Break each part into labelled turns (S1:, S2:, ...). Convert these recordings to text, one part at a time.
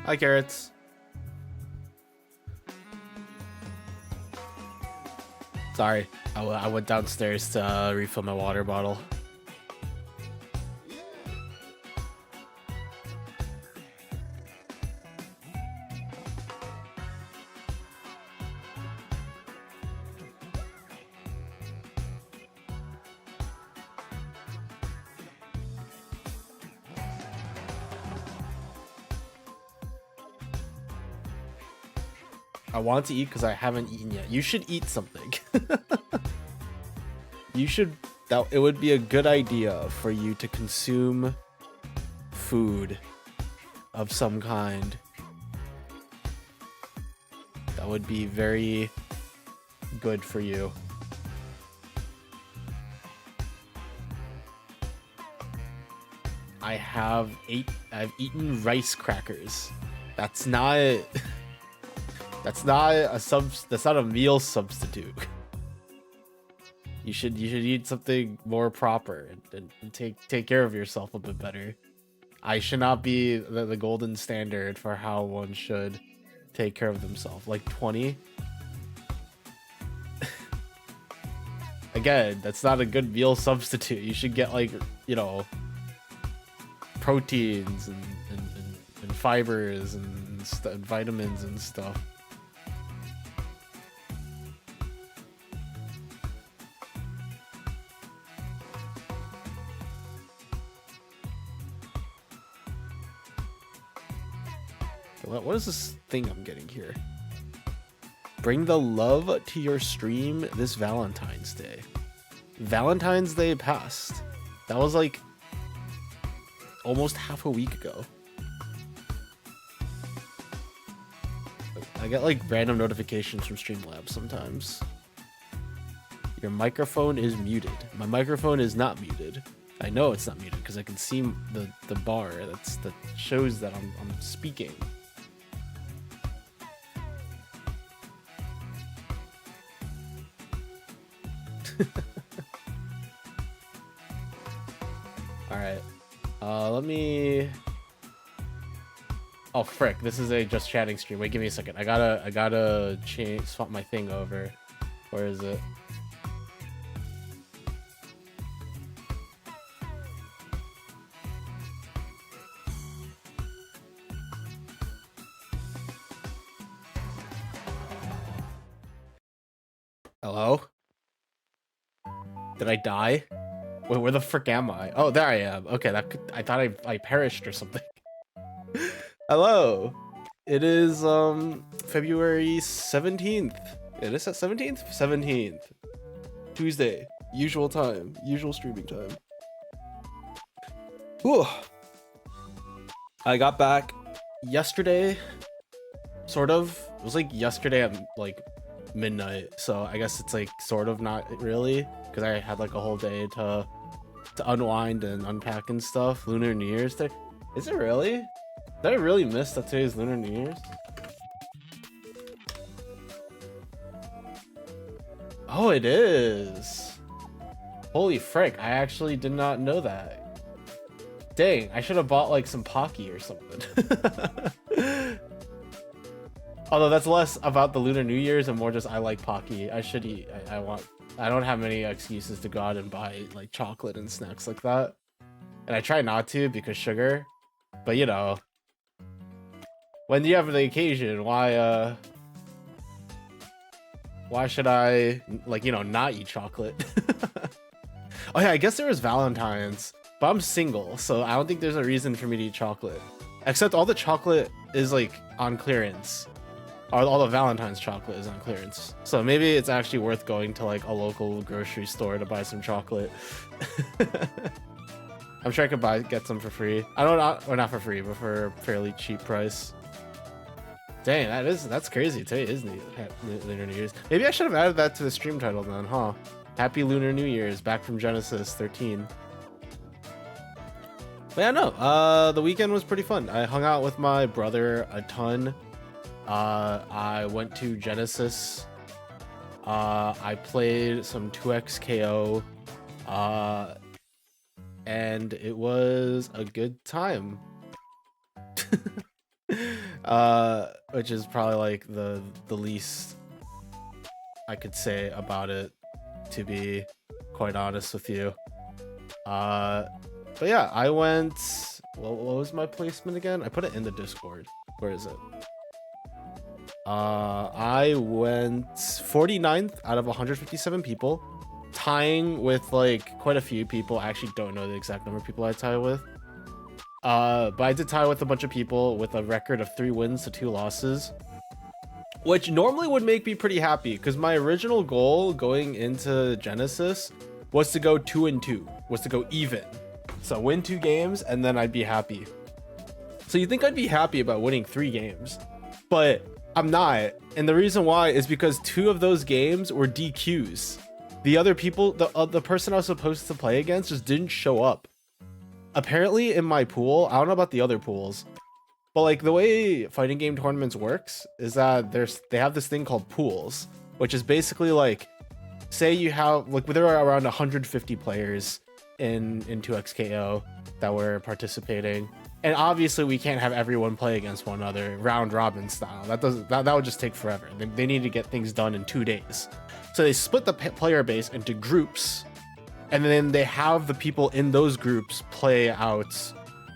S1: Hi, carrots. Sorry, I went downstairs to refill my water bottle. I want to eat because I haven't eaten yet. You should eat something. You should. That it would be a good idea for you to consume food of some kind. That would be very good for you. I've eaten rice crackers. That's not that's not a meal substitute. You should eat something more proper and take care of yourself a bit better. I should not be the golden standard for how one should take care of themselves. Like 20. Again, that's not a good meal substitute. You should get, like, you know, proteins and fibers and vitamins and stuff. What is this thing I'm getting here? Bring the love to your stream this Valentine's Day. Valentine's Day passed. That was like almost half a week ago. I get like random notifications from Streamlabs sometimes. Your microphone is muted. My microphone is not muted. I know it's not muted because I can see the bar that shows that I'm speaking. All right. Let me. Oh frick! This is a just chatting stream. Wait, give me a second. I gotta swap my thing over. Where is it? Hello? Did I die? Wait, where the frick am I? Oh, there I am. Okay, I thought I perished or something. Hello. It is February 17th. It is that 17th? 17th. Tuesday. Usual time. Usual streaming time. Whew. I got back yesterday. Sort of. It was like yesterday at like midnight, so I guess it's like sort of not really, because I had like a whole day to unwind and unpack and stuff. Lunar New Year's Day. Is it really? Did I really miss that today's Lunar New Year's? Oh, it is. Holy frick, I actually did not know that. Dang, I should have bought like some Pocky or something. Although that's less about the Lunar New Year's and more just I like Pocky. I should eat. I don't have many excuses to go out and buy like chocolate and snacks like that. And I try not to because sugar. But you know, when you have the occasion, why should I, like, you know, not eat chocolate? Oh yeah, I guess there was Valentine's, but I'm single, so I don't think there's a reason for me to eat chocolate. Except all the chocolate is like on clearance. All the Valentine's chocolate is on clearance. So maybe it's actually worth going to like a local grocery store to buy some chocolate. I'm sure I could get some for free. I don't know, or not for free, but for a fairly cheap price. Dang, that's crazy. Today is Lunar New Year's. Maybe I should have added that to the stream title then, huh? Happy Lunar New Year's, back from Genesis 13. But yeah, no, the weekend was pretty fun. I hung out with my brother a ton. I went to Genesis. I played some 2XKO. And it was a good time. which is probably like the least I could say about it, to be quite honest with you. But yeah, I went. What was my placement again? I put it in the Discord. Where is it? I went 49th out of 157 people, tying with like quite a few people. I actually don't know the exact number of people I tie with. But I did tie with a bunch of people with a record of 3 wins to 2 losses, which normally would make me pretty happy because my original goal going into Genesis was to go 2-2, was to go even. So win 2 games and then I'd be happy. So you think I'd be happy about winning 3 games, but I'm not. And the reason why is because 2 of those games were DQs. The other people, the person I was supposed to play against just didn't show up. Apparently in my pool, I don't know about the other pools, but like the way fighting game tournaments works is that they have this thing called pools, which is basically like, say you have like there are around 150 players in 2XKO that were participating, and obviously we can't have everyone play against one another round robin style. That would just take forever. They need to get things done in 2 days, so they split the player base into groups. And then they have the people in those groups play out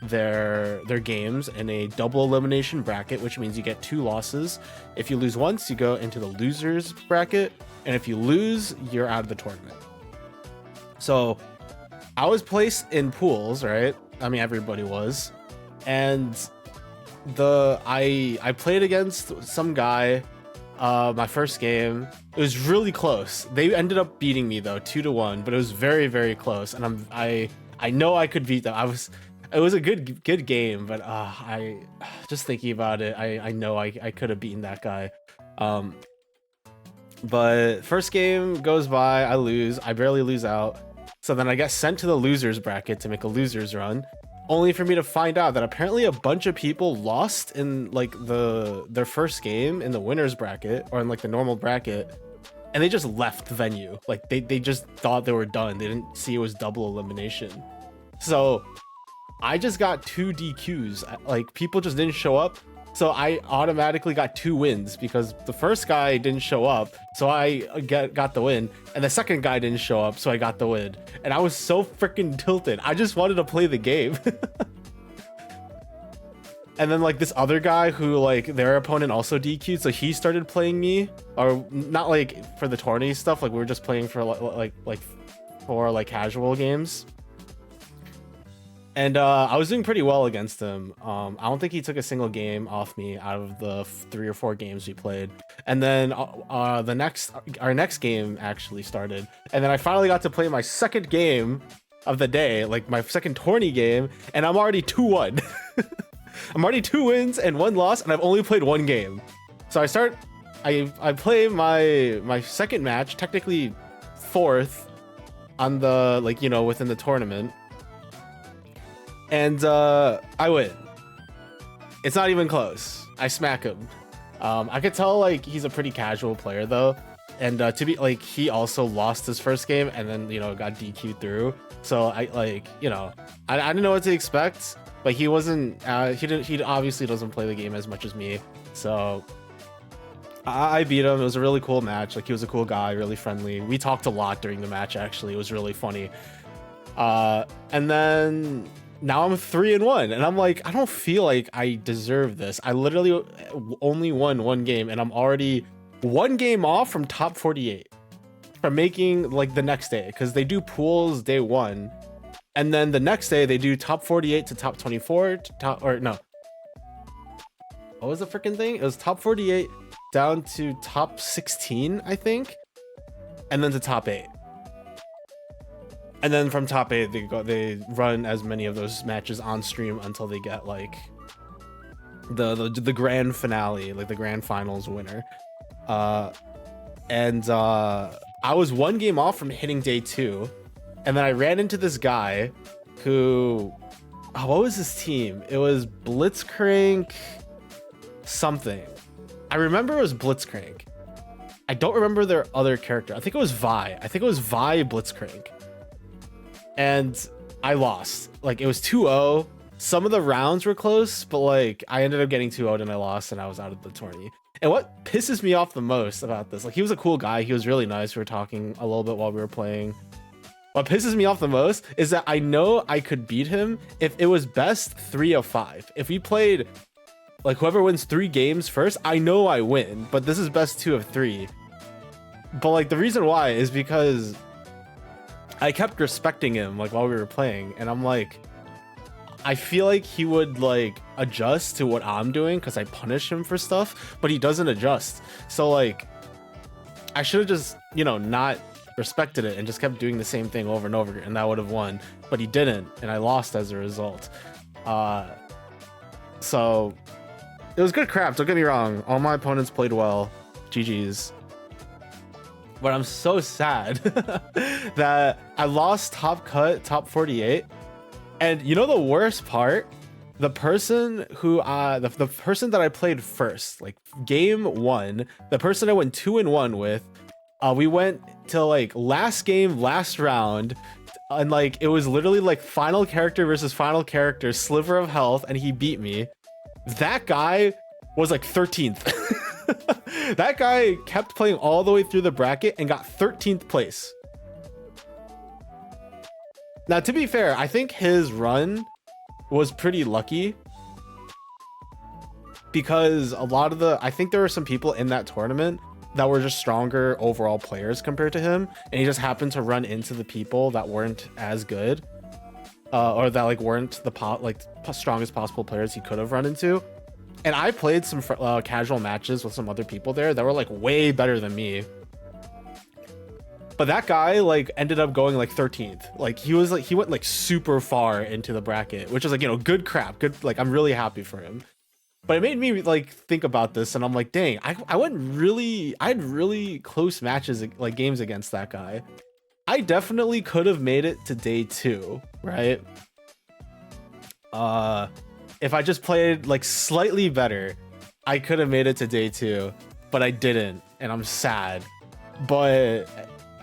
S1: their games in a double elimination bracket, which means you get 2 losses. If you lose once, you go into the losers bracket, and if you lose, you're out of the tournament. So I was placed in pools, right? I mean, everybody was, and I played against some guy. My first game, it was really close. They ended up beating me though, 2-1, but it was very, very close. And I know I could beat them. It was a good game, but I just thinking about it, I know I could have beaten that guy. But first game goes by, I lose. I barely lose out. So then I get sent to the losers bracket to make a losers run, only for me to find out that apparently a bunch of people lost in like their first game in the winners bracket, or in like the normal bracket, and they just left the venue. Like they just thought they were done. They didn't see it was double elimination. So I just got 2 DQs. Like people just didn't show up. So I automatically got 2 wins because the first guy didn't show up, so I got the win, and the second guy didn't show up, so I got the win. And I was so freaking tilted. I just wanted to play the game. And then like this other guy who like their opponent also DQ'd, so he started playing me, or not like for the tourney stuff. Like we were just playing for like casual games. And I was doing pretty well against him. I don't think he took a single game off me out of the 3 or 4 games we played. And then our next game actually started. And then I finally got to play my second game of the day, like my second tourney game, and I'm already 2-1. I'm already 2 wins and 1 loss, and I've only played 1 game. So I play my second match, technically 4th on the within the tournament. And I win. It's not even close. I smack him. I could tell like he's a pretty casual player though, and to be like he also lost his first game and then got DQ'd through. So I didn't know what to expect, but he wasn't. He obviously doesn't play the game as much as me. So I beat him. It was a really cool match. Like he was a cool guy, really friendly. We talked a lot during the match. Actually, it was really funny. And then now I'm 3-1, and I'm like, I don't feel like I deserve this. I literally only won 1 game, and I'm already 1 game off from top 48 from making like the next day, because they do pools day 1, and then the next day they do top 48 to top 24 to top, or no, what was the freaking thing? It was top 48 down to top 16, I think, and then to top 8. And then from top 8, they run as many of those matches on stream until they get like the grand finale, like the grand finals winner. And I was 1 game off from hitting day 2, and then I ran into this guy who, what was his team? It was Blitzcrank something. I remember it was Blitzcrank. I don't remember their other character. I think it was Vi. I think it was Vi Blitzcrank. And I lost. Like it was 2-0, some of the rounds were close, but like I ended up getting 2-0 and I lost and I was out of the tourney. And what pisses me off the most about this, like he was a cool guy, he was really nice, we were talking a little bit while we were playing. What pisses me off the most is that I know I could beat him if it was best 3 of 5. If we played like whoever wins 3 games first, I know I win, but this is best 2 of 3. But like the reason why is because I kept respecting him like while we were playing, and I'm like, I feel like he would like adjust to what I'm doing because I punish him for stuff, but he doesn't adjust. So like I should have just, you know, not respected it and just kept doing the same thing over and over, and that would have won. But he didn't, and I lost as a result. So it was good crap, don't get me wrong. All my opponents played well. GG's. But I'm so sad that I lost top cut, top 48. And you know the worst part? The person who the person that I played first, like game 1, the person I went 2-1 with, we went to like last game, last round, and like it was literally like final character versus final character, sliver of health, and he beat me. That guy was like 13th. That guy kept playing all the way through the bracket and got 13th place. Now, to be fair, I think his run was pretty lucky because a lot of I think there were some people in that tournament that were just stronger overall players compared to him, and he just happened to run into the people that weren't as good, or that like weren't the strongest possible players he could have run into. And I played some casual matches with some other people there that were like way better than me. But that guy like ended up going like 13th. Like he went like super far into the bracket, which is like, you know, good crap. Good, like I'm really happy for him. But it made me like think about this, and I'm like, dang, I had really close matches, like games against that guy. I definitely could have made it to day 2, right? If I just played like slightly better, I could have made it to day 2, but I didn't, and I'm sad. But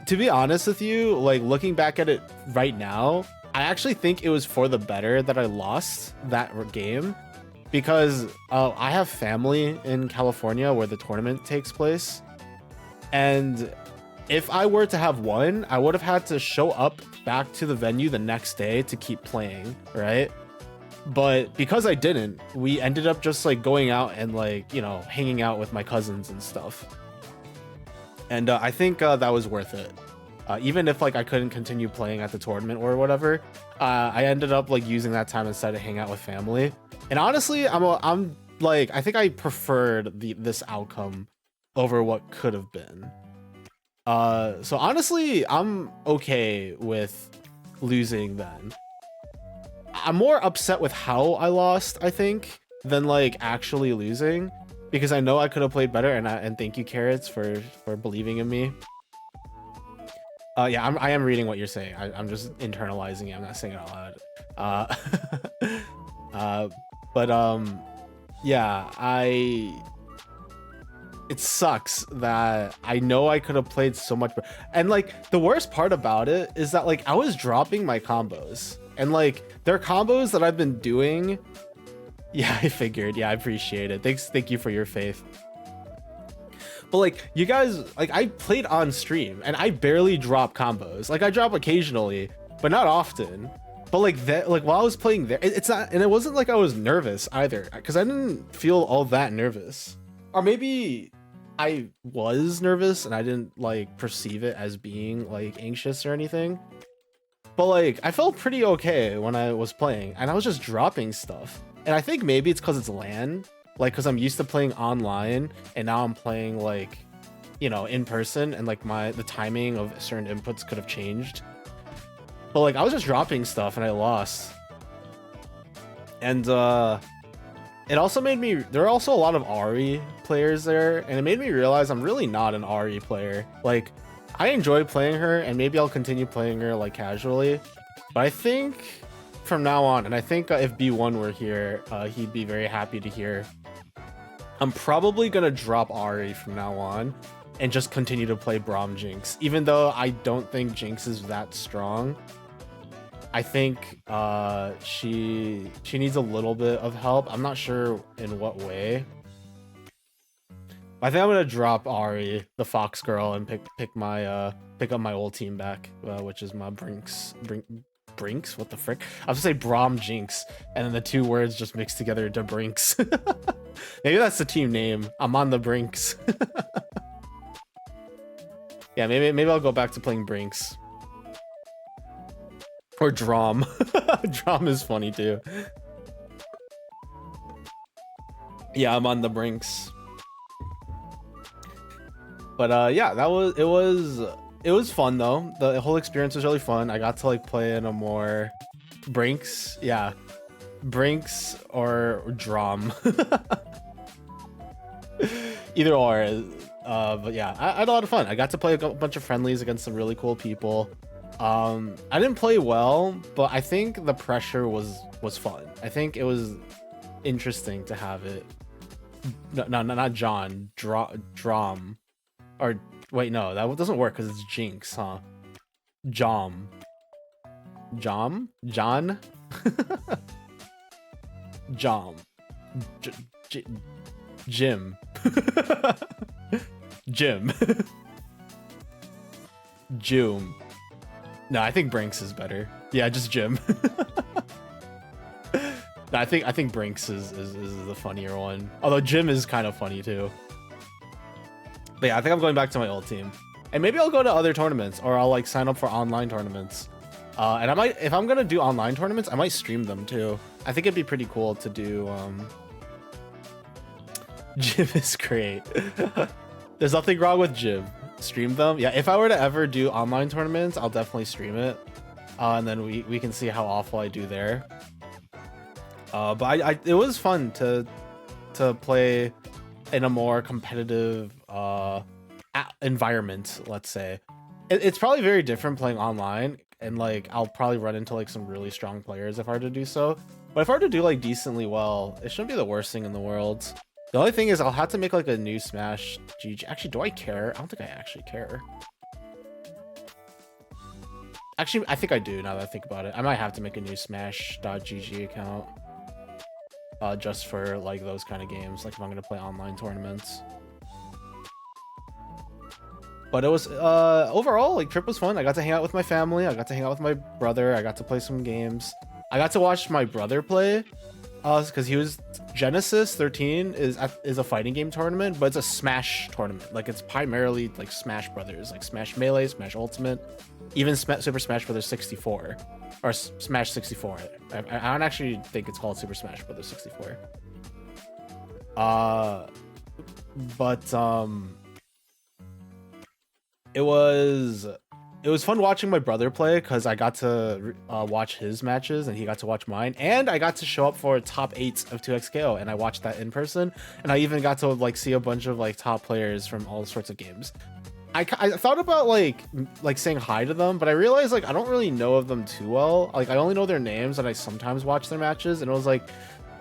S1: to be honest with you, like looking back at it right now, I actually think it was for the better that I lost that game, because I have family in California where the tournament takes place, and if I were to have won, I would have had to show up back to the venue the next day to keep playing, right? But because I didn't, we ended up just like going out and like, you know, hanging out with my cousins and stuff. And I think that was worth it. Even if like I couldn't continue playing at the tournament or whatever, I ended up like using that time instead to hang out with family. And honestly, I'm like, I think I preferred this outcome over what could have been. So honestly, I'm okay with losing then. I'm more upset with how I lost, I think, than like actually losing, because I know I could have played better, and thank you, Carrots, for believing in me. Yeah, I am reading what you're saying. I'm just internalizing it. I'm not saying it out loud. But yeah, it sucks that I know I could have played so much better. And like the worst part about it is that like I was dropping my combos, and like they're combos that I've been doing. Yeah, I figured. Yeah, I appreciate it. Thank you for your faith. But like you guys, like I played on stream and I barely drop combos. Like I drop occasionally, but not often. But like that, like while I was playing there, it's not, and it wasn't like I was nervous either, because I didn't feel all that nervous. Or maybe I was nervous and I didn't like perceive it as being like anxious or anything. But like I felt pretty okay when I was playing, and I was just dropping stuff. And I think maybe it's because it's LAN, like because I'm used to playing online, and now I'm playing like, you know, in person, and like the timing of certain inputs could have changed. But like I was just dropping stuff and I lost. And it also made me, there are also a lot of Ahri players there, and it made me realize I'm really not an Ahri player. Like I enjoy playing her, and maybe I'll continue playing her like casually, but I think from now on, and I think if B1 were here, he'd be very happy to hear, I'm probably gonna drop Ahri from now on and just continue to play Braum Jinx, even though I don't think Jinx is that strong. I think she needs a little bit of help. I'm not sure in what way. I think I'm gonna drop Ari, the Fox girl, and pick up my old team back, which is my Brinks. What the frick? I was gonna say Brom Jinx, and then the two words just mixed together to Brinks. Maybe that's the team name. I'm on the Brinks. Yeah, maybe I'll go back to playing Brinks or Drom. Drom is funny too. Yeah, I'm on the Brinks. But yeah, it was fun though. The whole experience was really fun. I got to like play in a more Brinks, yeah, Brinks or Drom. Either or. But yeah, I had a lot of fun. I got to play a bunch of friendlies against some really cool people. I didn't play well, but I think the pressure was fun. I think it was interesting to have it. No, not John. Drom. Or wait, no, that doesn't work because it's Jinx, huh? John. Jom? Jim. Jim. June. No, I think Brinks is better. Yeah, just Jim. No, I think Brinks is the funnier one. Although Jim is kind of funny too. But yeah, I think I'm going back to my old team. And maybe I'll go to other tournaments, or I'll like sign up for online tournaments. And I might, if I'm gonna do online tournaments, I might stream them too. I think it'd be pretty cool to do. Jim is great. There's nothing wrong with Jim. Stream them. Yeah, if I were to ever do online tournaments, I'll definitely stream it. And then we can see how awful I do there. But it was fun to play in a more competitive environment, let's say. It's probably very different playing online, and like I'll probably run into like some really strong players if I were to do so. But if I were to do like decently well, it shouldn't be the worst thing in the world. The only thing is I'll have to make like a new Smash GG. Actually, do I care? I don't think I actually care. Actually, I think I do now that I think about it. I might have to make a new Smash.gg account. Just for like those kind of games, like if I'm gonna play online tournaments. But it was overall like trip was fun. I got to hang out with my family. I got to hang out with my brother. I got to play some games. I got to watch my brother play, because he was Genesis 13 is a fighting game tournament, but it's a Smash tournament. Like it's primarily like Smash Brothers, like Smash Melee, Smash Ultimate, even Super Smash Brothers 64 or Smash 64. I don't actually think it's called Super Smash Brothers 64. It was fun watching my brother play because I got to watch his matches and he got to watch mine, and I got to show up for top 8 of 2XKO and I watched that in person, and I even got to like see a bunch of like top players from all sorts of games. I thought about like saying hi to them, but I realized like I don't really know of them too well. Like I only know their names and I sometimes watch their matches, and it was like,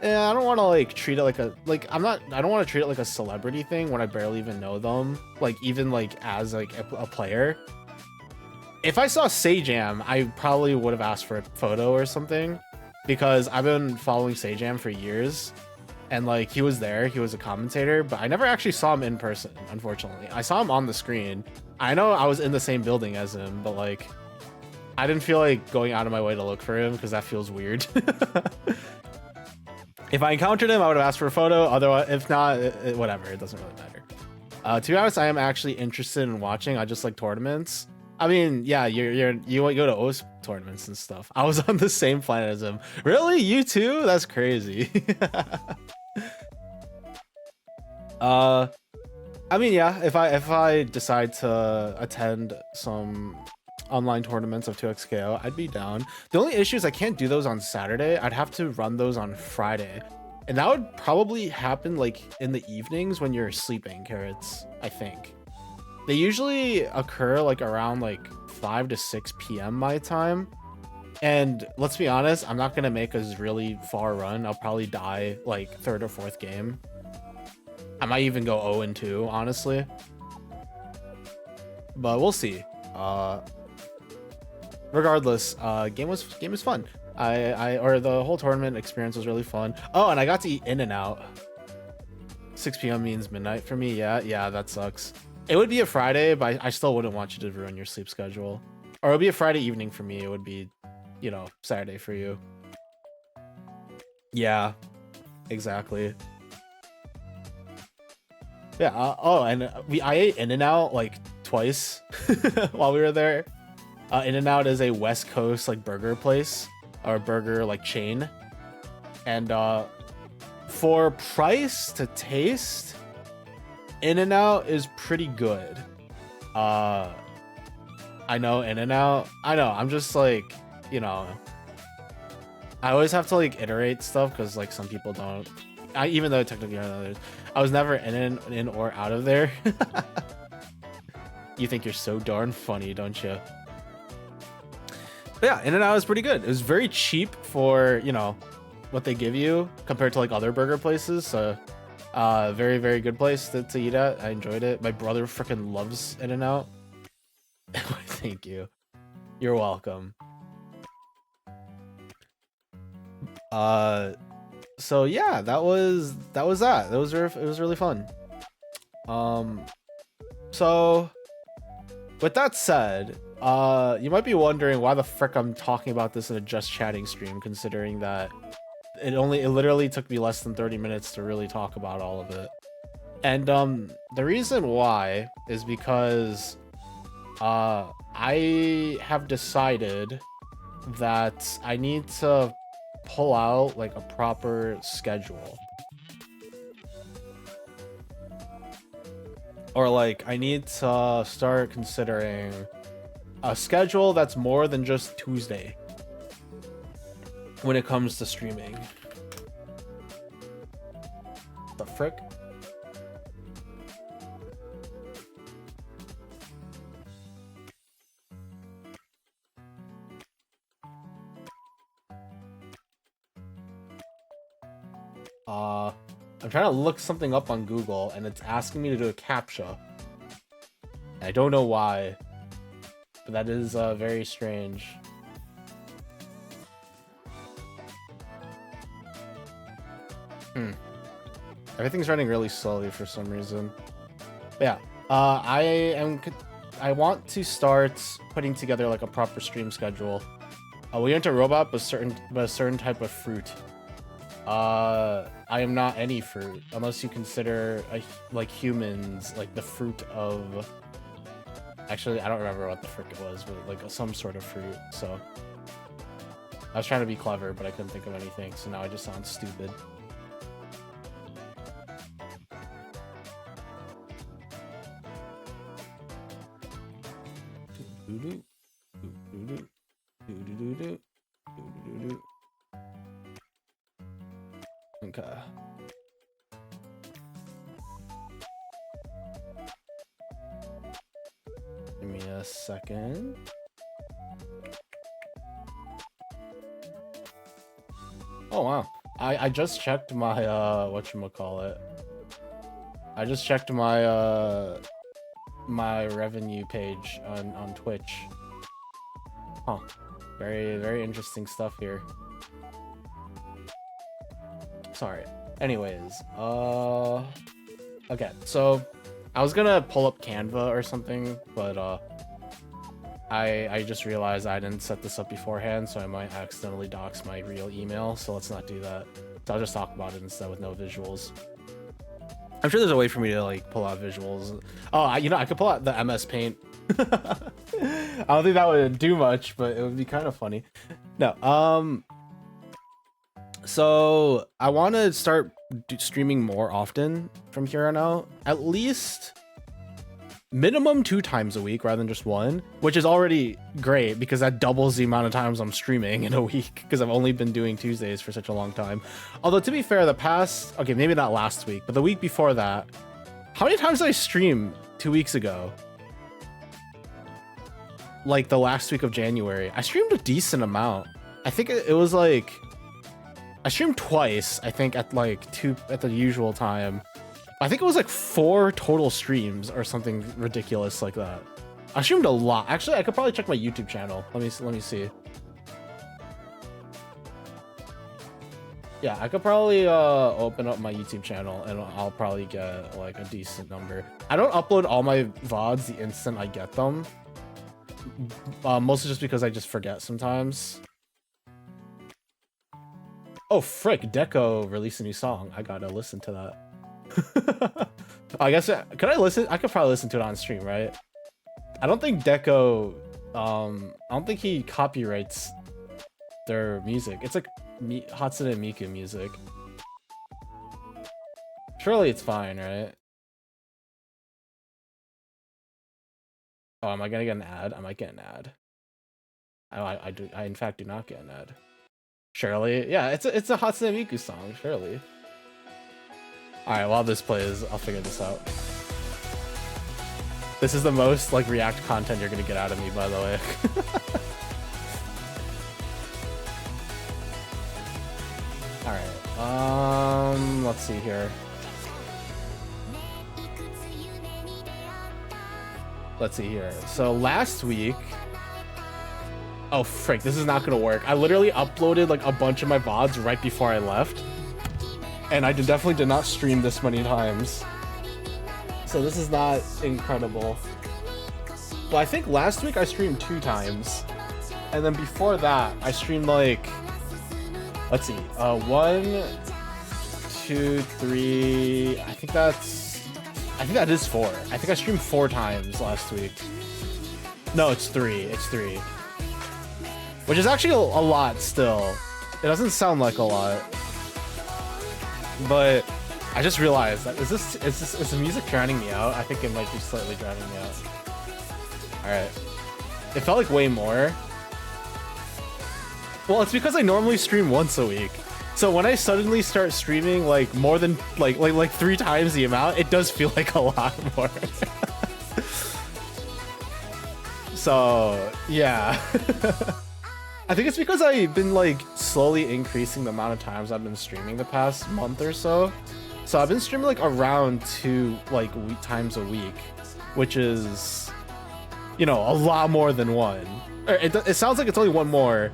S1: I don't want to like treat it like I don't want to treat it like a celebrity thing when I barely even know them, like even like as like a player. If I saw Sajam, I probably would have asked for a photo or something, because I've been following Sajam for years, and like he was there, he was a commentator, but I never actually saw him in person, unfortunately. I saw him on the screen. I know I was in the same building as him, but like I didn't feel like going out of my way to look for him because that feels weird. If I encountered him, I would have asked for a photo. Otherwise, if not, whatever, it doesn't really matter. To be honest, I am actually interested in watching. I just like tournaments. I mean, yeah, you go to OS tournaments and stuff. I was on the same planet as him. Really? You too? That's crazy. I mean, yeah, if I decide to attend some online tournaments of 2XKO, I'd be down. The only issue is I can't do those on Saturday. I'd have to run those on Friday. And that would probably happen like in the evenings when you're sleeping, Carrots, I think. They usually occur like around like 5 to 6 p.m. my time. And let's be honest, I'm not going to make a really far run. I'll probably die like 3rd or 4th game. I might even go 0-2, honestly. But we'll see. regardless, game was fun. Or the whole tournament experience was really fun. Oh, and I got to eat In-N-Out. 6 p.m. means midnight for me. Yeah, that sucks. It would be a Friday, but I still wouldn't want you to ruin your sleep schedule. Or it would be a Friday evening for me. It would be, you know, Saturday for you. Yeah, exactly. Yeah. Oh, and I ate In-N-Out like twice while we were there. In-N-Out is a West Coast like burger place or burger like chain, and for price to taste, In-N-Out is pretty good. I know In-N-Out. I know. I'm just like, you know, I always have to like iterate stuff because like some people don't. Even though technically others, I was never in or out of there. You think you're so darn funny, don't you? But yeah, In-N-Out is pretty good. It was very cheap for, you know, what they give you compared to like other burger places. So very, very good place to eat at. I enjoyed it. My brother freaking loves In-N-Out. Thank you. You're welcome. So yeah, that was that. It was really fun. So with that said, you might be wondering why the frick I'm talking about this in a just chatting stream, considering that it literally took me less than 30 minutes to really talk about all of it. And the reason why is because I have decided that I need to pull out like a proper schedule, or like I need to start considering a schedule that's more than just Tuesday when it comes to streaming. The frick? I'm trying to look something up on Google and it's asking me to do a CAPTCHA. I don't know why, but that is very strange. Everything's running really slowly for some reason. But yeah, I want to start putting together like a proper stream schedule. We enter robot, but a certain type of fruit. I am not any fruit, unless you consider like humans, like the fruit of. Actually, I don't remember what the frick it was, but like some sort of fruit. So I was trying to be clever, but I couldn't think of anything. So now I just sound stupid. Okay. Give me a second. Oh wow. I just checked my whatchamacallit. I just checked my my revenue page on Twitch. Huh. Very, very interesting stuff here. Sorry. Anyways, okay, so I was gonna pull up Canva or something, but I just realized I didn't set this up beforehand, so I might accidentally dox my real email, so let's not do that. So I'll just talk about it instead with no visuals. I'm sure there's a way for me to like pull out visuals. Oh, you know, I could pull out the MS Paint. I don't think that would do much, but it would be kind of funny. No, so I want to start streaming more often from here on out, at least minimum 2 times a week rather than just 1, which is already great because that doubles the amount of times I'm streaming in a week, because I've only been doing Tuesdays for such a long time. Although to be fair, the past, okay, maybe not last week, but the week before that, how many times did I stream 2 weeks ago? Like the last week of January, I streamed a decent amount. I think it was like, I streamed twice, I think at like 2 at the usual time. I think it was like 4 total streams or something ridiculous like that. I streamed a lot. Actually, I could probably check my YouTube channel. Let me see. Yeah, I could probably open up my YouTube channel and I'll probably get like a decent number. I don't upload all my VODs the instant I get them. Mostly just because I just forget sometimes. Oh frick, Deco released a new song. I gotta listen to that. I guess could I listen? I could probably listen to it on stream, right? I don't think Deco I don't think he copyrights their music. It's like Hatsune Miku music. Surely it's fine, right? Oh, am I gonna get an ad? I might get an ad. I in fact do not get an ad. Surely, yeah, it's a Hatsune Miku song, surely. Alright, while this plays, I'll figure this out. This is the most like React content you're gonna get out of me, by the way. Alright, let's see here. Let's see here. So last week... Oh, frick, this is not gonna work. I literally uploaded like a bunch of my VODs right before I left. And I definitely did not stream this many times. So this is not incredible. Well, I think last week I streamed 2 times. And then before that, I streamed like... Let's see, 1, 2, 3... I think that is 4. I think I streamed 4 times last week. No, it's 3. It's 3. Which is actually a lot still. It doesn't sound like a lot. But I just realized that is the music drowning me out? I think it might be slightly drowning me out. Alright. It felt like way more. Well, it's because I normally stream once a week. So when I suddenly start streaming like more than like 3 times the amount, it does feel like a lot more. So yeah. I think it's because I've been like slowly increasing the amount of times I've been streaming the past month or so. So I've been streaming like around 2 like times a week, which is, you know, a lot more than 1. It sounds like it's only 1 more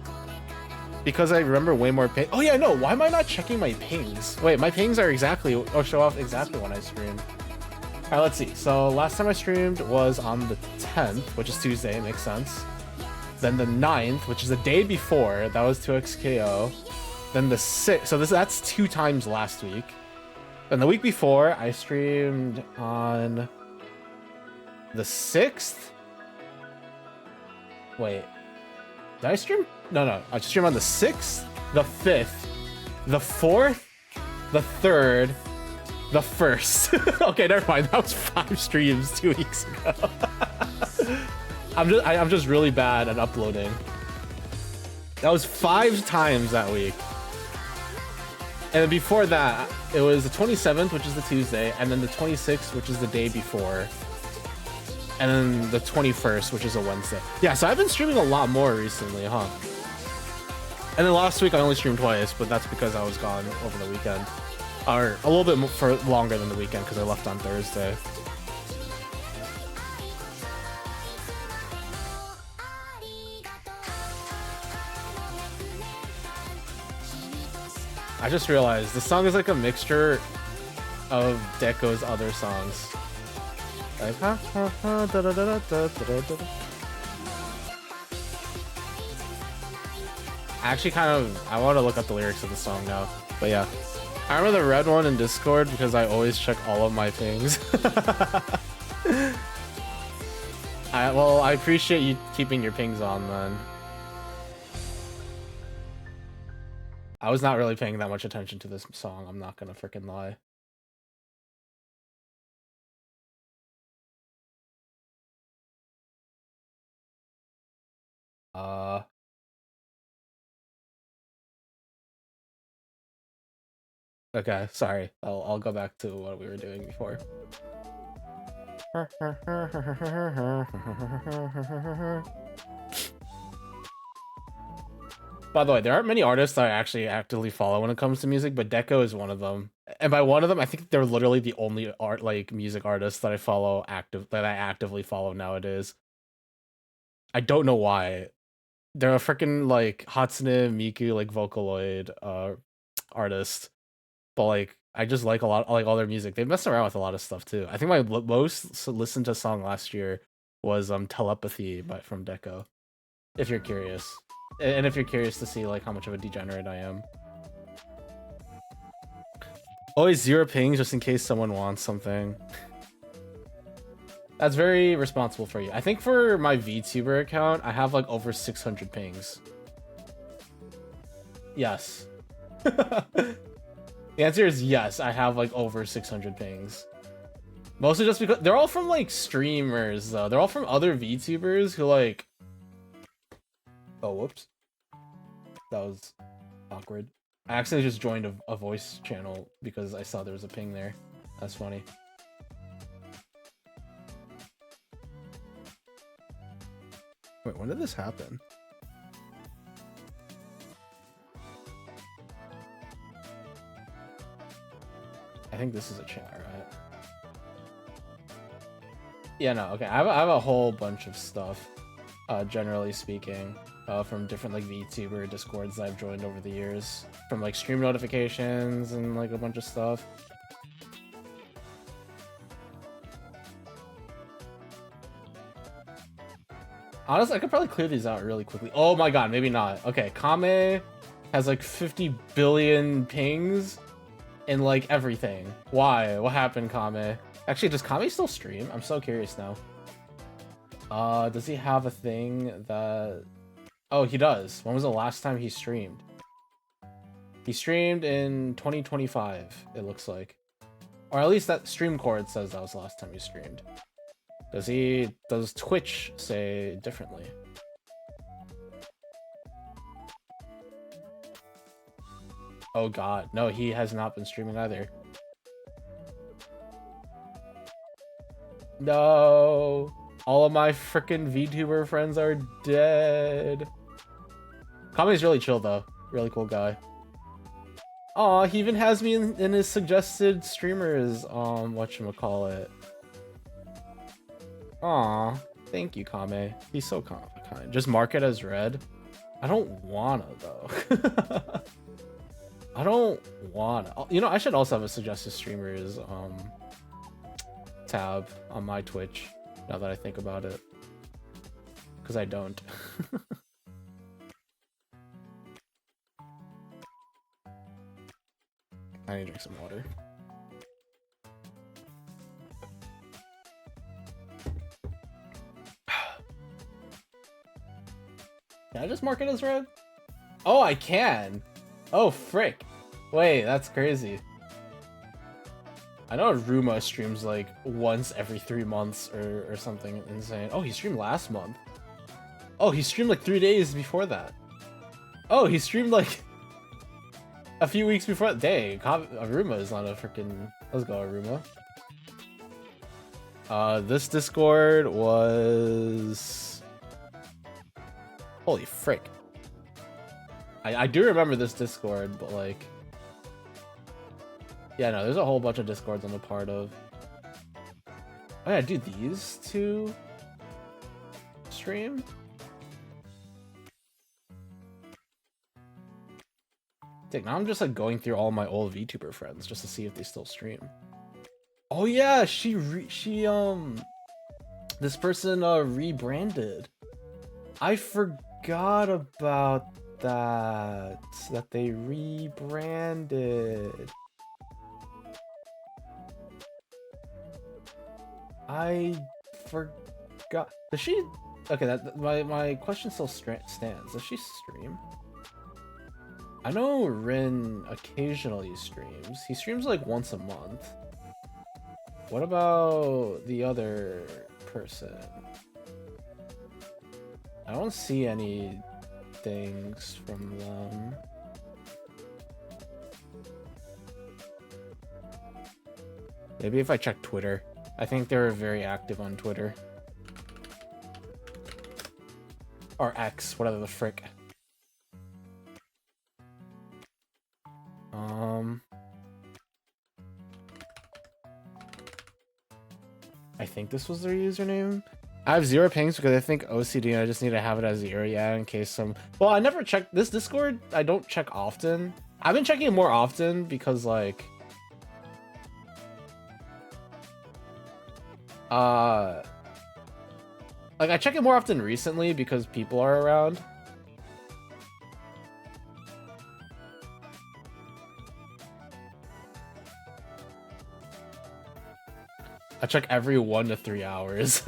S1: because I remember way more ping. Oh yeah, no, why am I not checking my pings? Wait, my pings are exactly, or show off exactly when I stream. All right, let's see. So last time I streamed was on the 10th, which is Tuesday, makes sense. Then the 9th, which is the day before, that was 2xKO. Then the 6th, so that's 2 times last week. Then the week before, I streamed on the 6th. Wait, did I stream? No, I streamed on the 6th, the 5th, the 4th, the 3rd, the 1st. Okay, never mind. That was 5 streams 2 weeks ago. I'm just really bad at uploading. That was 5 times that week. And then before that, it was the 27th, which is the Tuesday, and then the 26th, which is the day before. And then the 21st, which is a Wednesday. Yeah, so I've been streaming a lot more recently, huh? And then last week I only streamed twice, but that's because I was gone over the weekend. Or a little bit for longer than the weekend because I left on Thursday. I just realized this song is like a mixture of Deco's other songs. Like, ha, ha, ha, da, da, da, da, da, da, da. I want to look up the lyrics of the song now, but yeah. I remember the red one in Discord because I always check all of my things. Well, I appreciate you keeping your pings on then. I was not really paying that much attention to this song, I'm not gonna freaking lie. Okay, sorry. I'll go back to what we were doing before. By the way, there aren't many artists that I actually actively follow when it comes to music, but Deco is one of them. And by one of them, I think they're literally the only music artists that I actively follow nowadays. I don't know why. They're a freaking like Hatsune Miku like Vocaloid artist, but like I just like a lot like all their music. They mess around with a lot of stuff too. I think my most listened to song last year was Telepathy by from Deco. If you're curious, and if you're curious to see like how much of a degenerate I am. Always 0 pings just in case someone wants something. That's very responsible for you. I think for my VTuber account, I have like over 600 pings. Yes. The answer is yes, I have like over 600 pings. Mostly just because they're all from like streamers though. They're all from other VTubers who like... Oh, whoops. That was awkward. I actually just joined a voice channel because I saw there was a ping there. That's funny. Wait, when did this happen? I think this is a chat, right? Yeah, no, okay. I have a whole bunch of stuff, generally speaking, from different like VTuber Discords that I've joined over the years, from like stream notifications and like a bunch of stuff. Honestly, I could probably clear these out really quickly. Oh my god, maybe not. Okay, Kame has like 50 billion pings and like everything. Why? What happened, Kame? Actually, does Kame still stream? I'm so curious now. Does he have a thing that... Oh, he does. When was the last time he streamed? He streamed in 2025, it looks like. Or at least that stream cord says that was the last time he streamed. Does Twitch say differently? Oh god, no, he has not been streaming either. No, all of my freaking VTuber friends are dead. Kame's really chill though, really cool guy. Aw, he even has me in his suggested streamers, whatchamacallit. Aw, thank you, Kame. He's so kind. Just mark it as red. I don't wanna, though. I don't wanna. You know, I should also have a suggested streamers, tab on my Twitch, now that I think about it. Because I don't. I need to drink some water. Can I just mark it as red? Oh, I can! Oh, frick. Wait, that's crazy. I know Ruma streams like once every 3 months or something insane. Oh, he streamed last month. Oh, he streamed like 3 days before that. Oh, he streamed like a few weeks before. Dang, Aruma is not a freaking... Let's go, Aruma. This Discord was... Holy frick. I do remember this Discord, but like... Yeah, no, there's a whole bunch of Discords I'm a part of. Oh yeah, do these two stream? Dang, now I'm just like going through all my old VTuber friends just to see if they still stream. Oh yeah, this person rebranded. I forgot about that they rebranded. I forgot. Does she? Okay, my question still stands. Does she stream? I know Rin occasionally streams. He streams like once a month. What about the other person? I don't see any things from them. Maybe if I check Twitter. I think they're very active on Twitter. Or X, whatever the frick. I think this was their username. I have 0 pings because I think OCD and I just need to have it as 0, yeah, in case some... Well, I never check this Discord. I don't check often. I've been checking it more often because, like... Like, I check it more often recently because people are around. I check every 1 to 3 hours.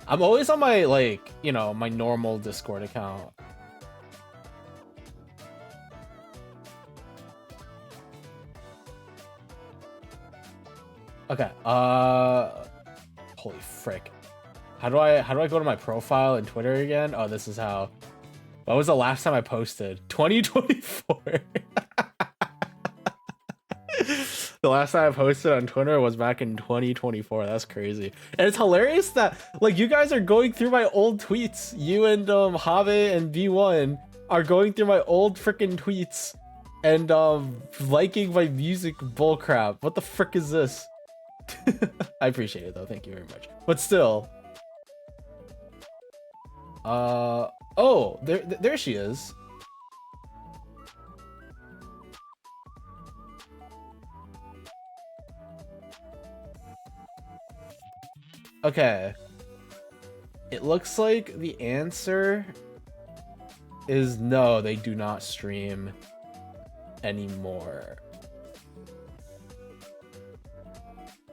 S1: I'm always on my, like, you know, my normal Discord account. Okay, holy frick. How do I go to my profile in Twitter again? Oh, this is how. What was the last time I posted? 2024. The last time I posted on Twitter was back in 2024. That's crazy. And it's hilarious that, like, you guys are going through my old tweets. You and Have and B1 are going through my old freaking tweets and liking my music bullcrap. What the frick is this? I appreciate it though. Thank you very much. But still. Oh, there she is. Okay. It looks like the answer is no, they do not stream anymore.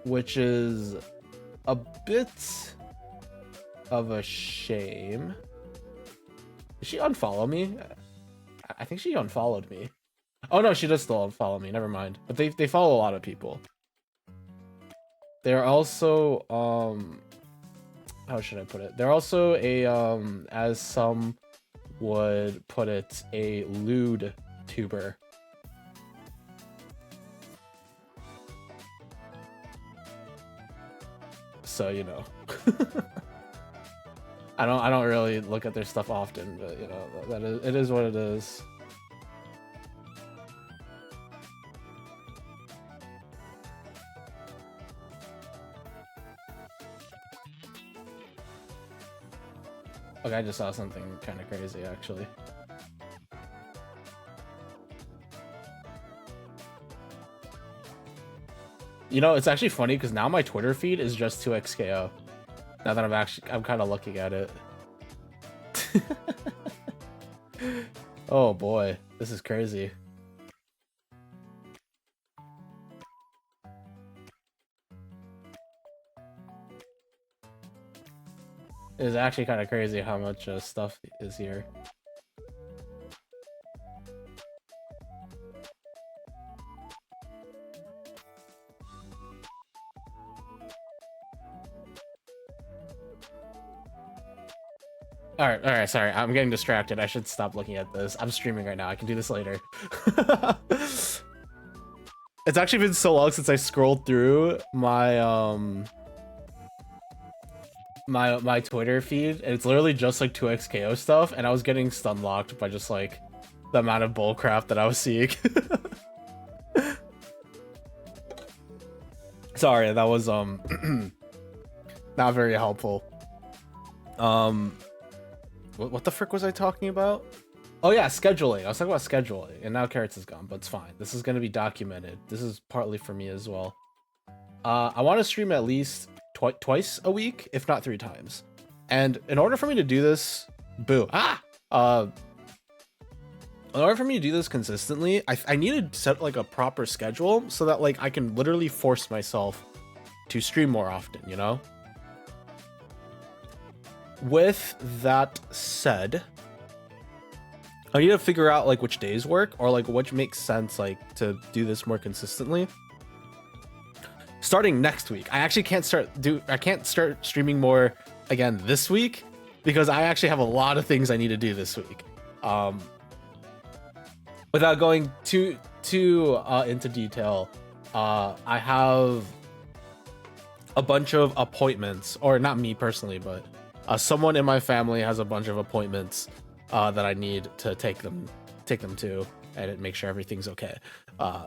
S1: Which is a bit of a shame. Did she unfollow me? I think she unfollowed me. Oh no, she does still unfollow me. Never mind. But they follow a lot of people. They're also how should I put it? They're also a as some would put it, a lewd tuber. So, you know. I don't really look at their stuff often, but you know, it is what it is. Okay, I just saw something kind of crazy actually. You know, it's actually funny because now my Twitter feed is just 2xKO. Now that I'm kind of looking at it. Oh boy, this is crazy. It is actually kind of crazy how much stuff is here. All right, sorry. I'm getting distracted. I should stop looking at this. I'm streaming right now. I can do this later. It's actually been so long since I scrolled through my my Twitter feed, and it's literally just like 2xKO stuff, and I was getting stun locked by just like the amount of bullcrap that I was seeing. Sorry, that was not very helpful. What the frick was I talking about? Oh yeah, scheduling. I was talking about scheduling, and now Carrots is gone, but it's fine. This is going to be documented. This is partly for me as well. I want to stream at least twice a week, if not 3 times. And in order for me to do this, in order for me to do this consistently, I need to set like a proper schedule so that like I can literally force myself to stream more often, you know? With that said, I need to figure out like which days work or like which makes sense like to do this more consistently. Starting next week, I actually can't start streaming more again this week because I actually have a lot of things I need to do this week. Without going too into detail, I have a bunch of appointments, or not me personally, but someone in my family has a bunch of appointments that I need to take them to. edit, make sure everything's okay.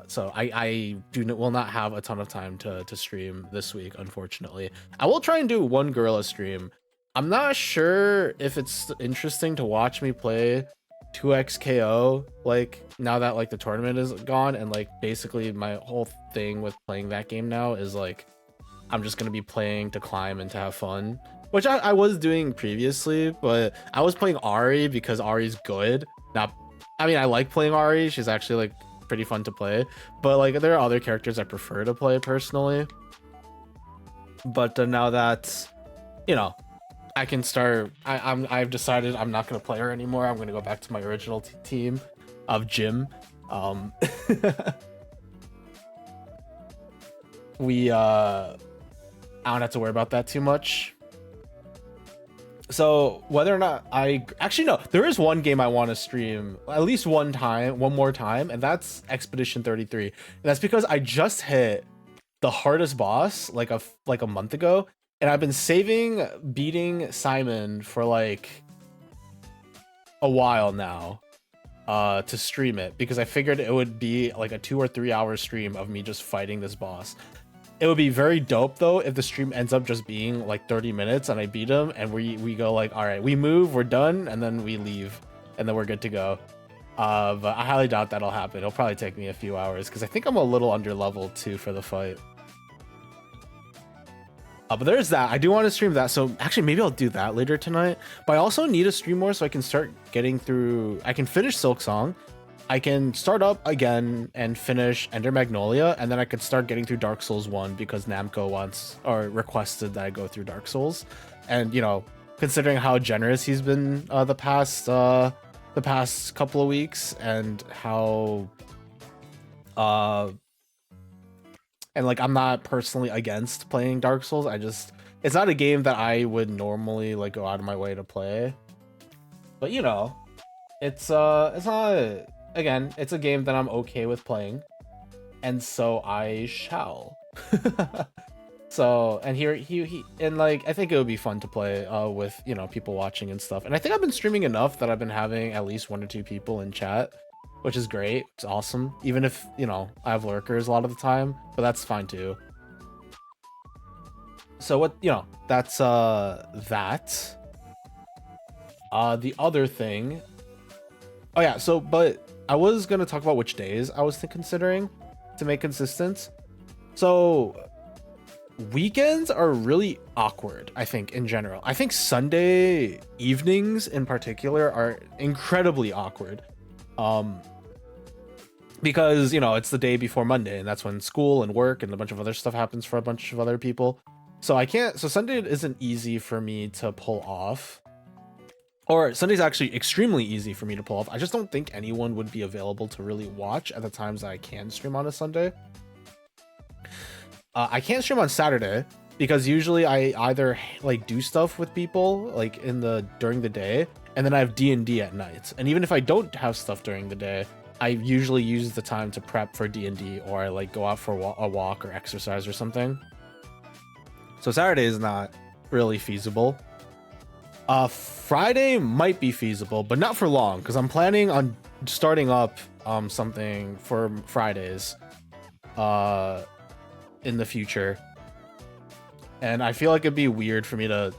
S1: So I will not have a ton of time to stream this week, unfortunately. I will try and do one Gorilla stream. I'm not sure if it's interesting to watch me play 2xKO like now that like the tournament is gone, and like basically my whole thing with playing that game now is like I'm just gonna be playing to climb and to have fun, which I was doing previously, but I was playing Ari because Ari's good. Not, I mean, I like playing Ari. She's actually like pretty fun to play, but like there are other characters I prefer to play personally. But now that, you know, I can start, I've decided I'm not gonna play her anymore. I'm gonna go back to my original team of Jim. We I don't have to worry about that too much. So whether or not I actually, no, there is one game I want to stream at least one more time, and that's Expedition 33. And that's because I just hit the hardest boss like a month ago, and I've been saving beating Simon for like a while now to stream it, because I figured it would be like a 2 or 3 hour stream of me just fighting this boss. It would be very dope though if the stream ends up just being like 30 minutes and I beat him and we go like, all right, we move, we're done, and then we leave and then we're good to go. But I highly doubt that'll happen. It'll probably take me a few hours because I think I'm a little under leveled too for the fight. But there's that. I do want to stream that, so actually maybe I'll do that later tonight. But I also need to stream more so I can start getting through. I can finish Silksong, I can start up again and finish Ender Magnolia, and then I could start getting through Dark Souls 1 because Namco wants or requested that I go through Dark Souls. And you know, considering how generous he's been the past couple of weeks, and how and like I'm not personally against playing Dark Souls. It's not a game that I would normally like go out of my way to play. But you know, it's not, again, it's a game that I'm okay with playing, and so I shall. So, and he and like I think it would be fun to play with, you know, people watching and stuff. And I think I've been streaming enough that I've been having at least 1 or 2 people in chat, which is great. It's awesome, even if, you know, I have lurkers a lot of the time, but that's fine too. So what, you know, that's that. The other thing, oh yeah, so but I was gonna talk about which days I was considering to make consistent. So weekends are really awkward, I think, in general. I think Sunday evenings in particular are incredibly awkward. Because, you know, it's the day before Monday, and that's when school and work and a bunch of other stuff happens for a bunch of other people. So so Sunday isn't easy for me to pull off. Or Sunday's actually extremely easy for me to pull off. I just don't think anyone would be available to really watch at the times that I can stream on a Sunday. I can't stream on Saturday because usually I either like do stuff with people like during the day, and then I have D&D at night. And even if I don't have stuff during the day, I usually use the time to prep for D&D, or I like go out for a walk or exercise or something. So Saturday is not really feasible. Friday might be feasible, but not for long, because I'm planning on starting up something for Fridays in the future. And I feel like it'd be weird for me to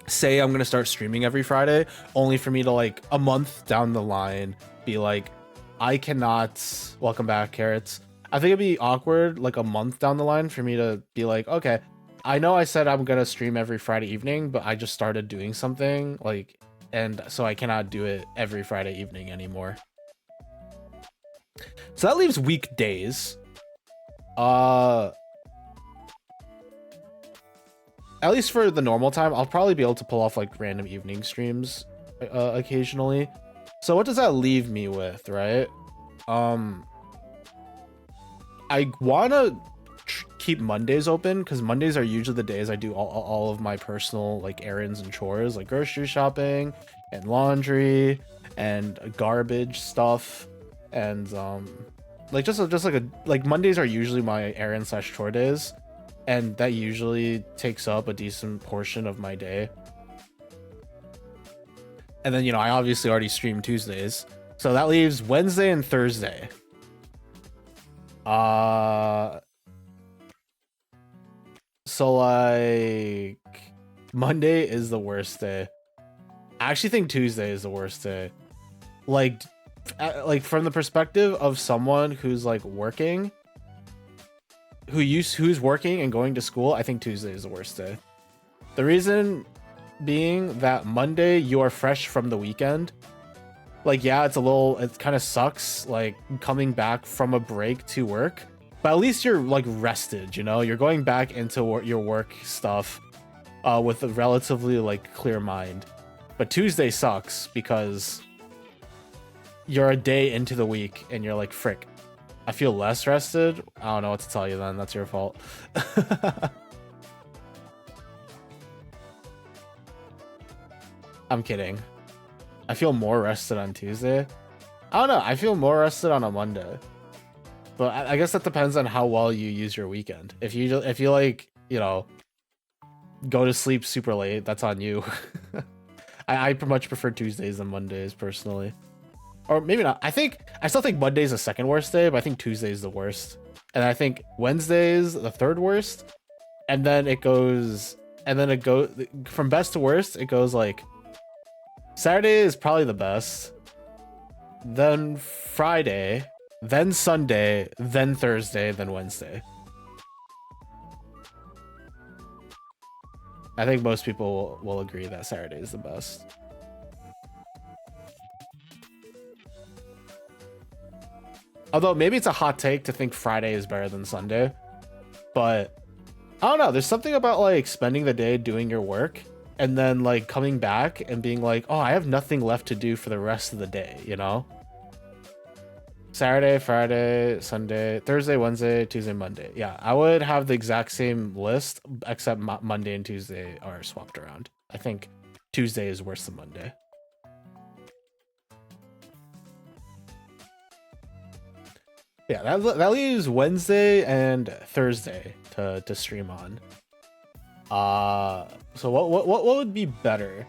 S1: say I'm gonna start streaming every Friday, only for me to like a month down the line be like, I cannot. Welcome back, Carrots. I think it'd be awkward like a month down the line for me to be like, okay, I know I said I'm gonna stream every Friday evening, but I just started doing something, like, and so I cannot do it every Friday evening anymore. So that leaves weekdays. At least for the normal time, I'll probably be able to pull off like random evening streams occasionally. So what does that leave me with, right? I wanna keep Mondays open, because Mondays are usually the days I do all of my personal like errands and chores, like grocery shopping and laundry and garbage stuff, and like just like Mondays are usually my errand / chore days, and that usually takes up a decent portion of my day. And then, you know, I obviously already stream Tuesdays, So that leaves Wednesday and Thursday. So like Monday is the worst day. I actually think Tuesday is the worst day. Like from the perspective of someone who's like working, who's working and going to school, I think Tuesday is the worst day. The reason being that Monday you are fresh from the weekend. Like, yeah, it kind of sucks like coming back from a break to work, but at least you're like rested, you know? You're going back into your work stuff with a relatively like clear mind. But Tuesday sucks because you're a day into the week and you're like, frick, I feel less rested. I don't know what to tell you then. That's your fault. I'm kidding. I feel more rested on Tuesday. I don't know. I feel more rested on a Monday. But I guess that depends on how well you use your weekend. If you like, you know, go to sleep super late, that's on you. I much prefer Tuesdays than Mondays personally. Or maybe not. I still think Monday's the second worst day, but I think Tuesday's the worst. And I think Wednesday's the third worst. And then it goes from best to worst, it goes like Saturday is probably the best. Then Friday, then Sunday, then Thursday, then Wednesday. I think most people will agree that Saturday is the best. Although maybe it's a hot take to think Friday is better than Sunday. But I don't know. There's something about like spending the day doing your work and then like coming back and being like, oh, I have nothing left to do for the rest of the day, you know? Saturday, Friday, Sunday, Thursday, Wednesday, Tuesday, Monday. Yeah, I would have the exact same list, except Monday and Tuesday are swapped around. I think Tuesday is worse than Monday. Yeah, that leaves Wednesday and Thursday to stream on. So what would be better?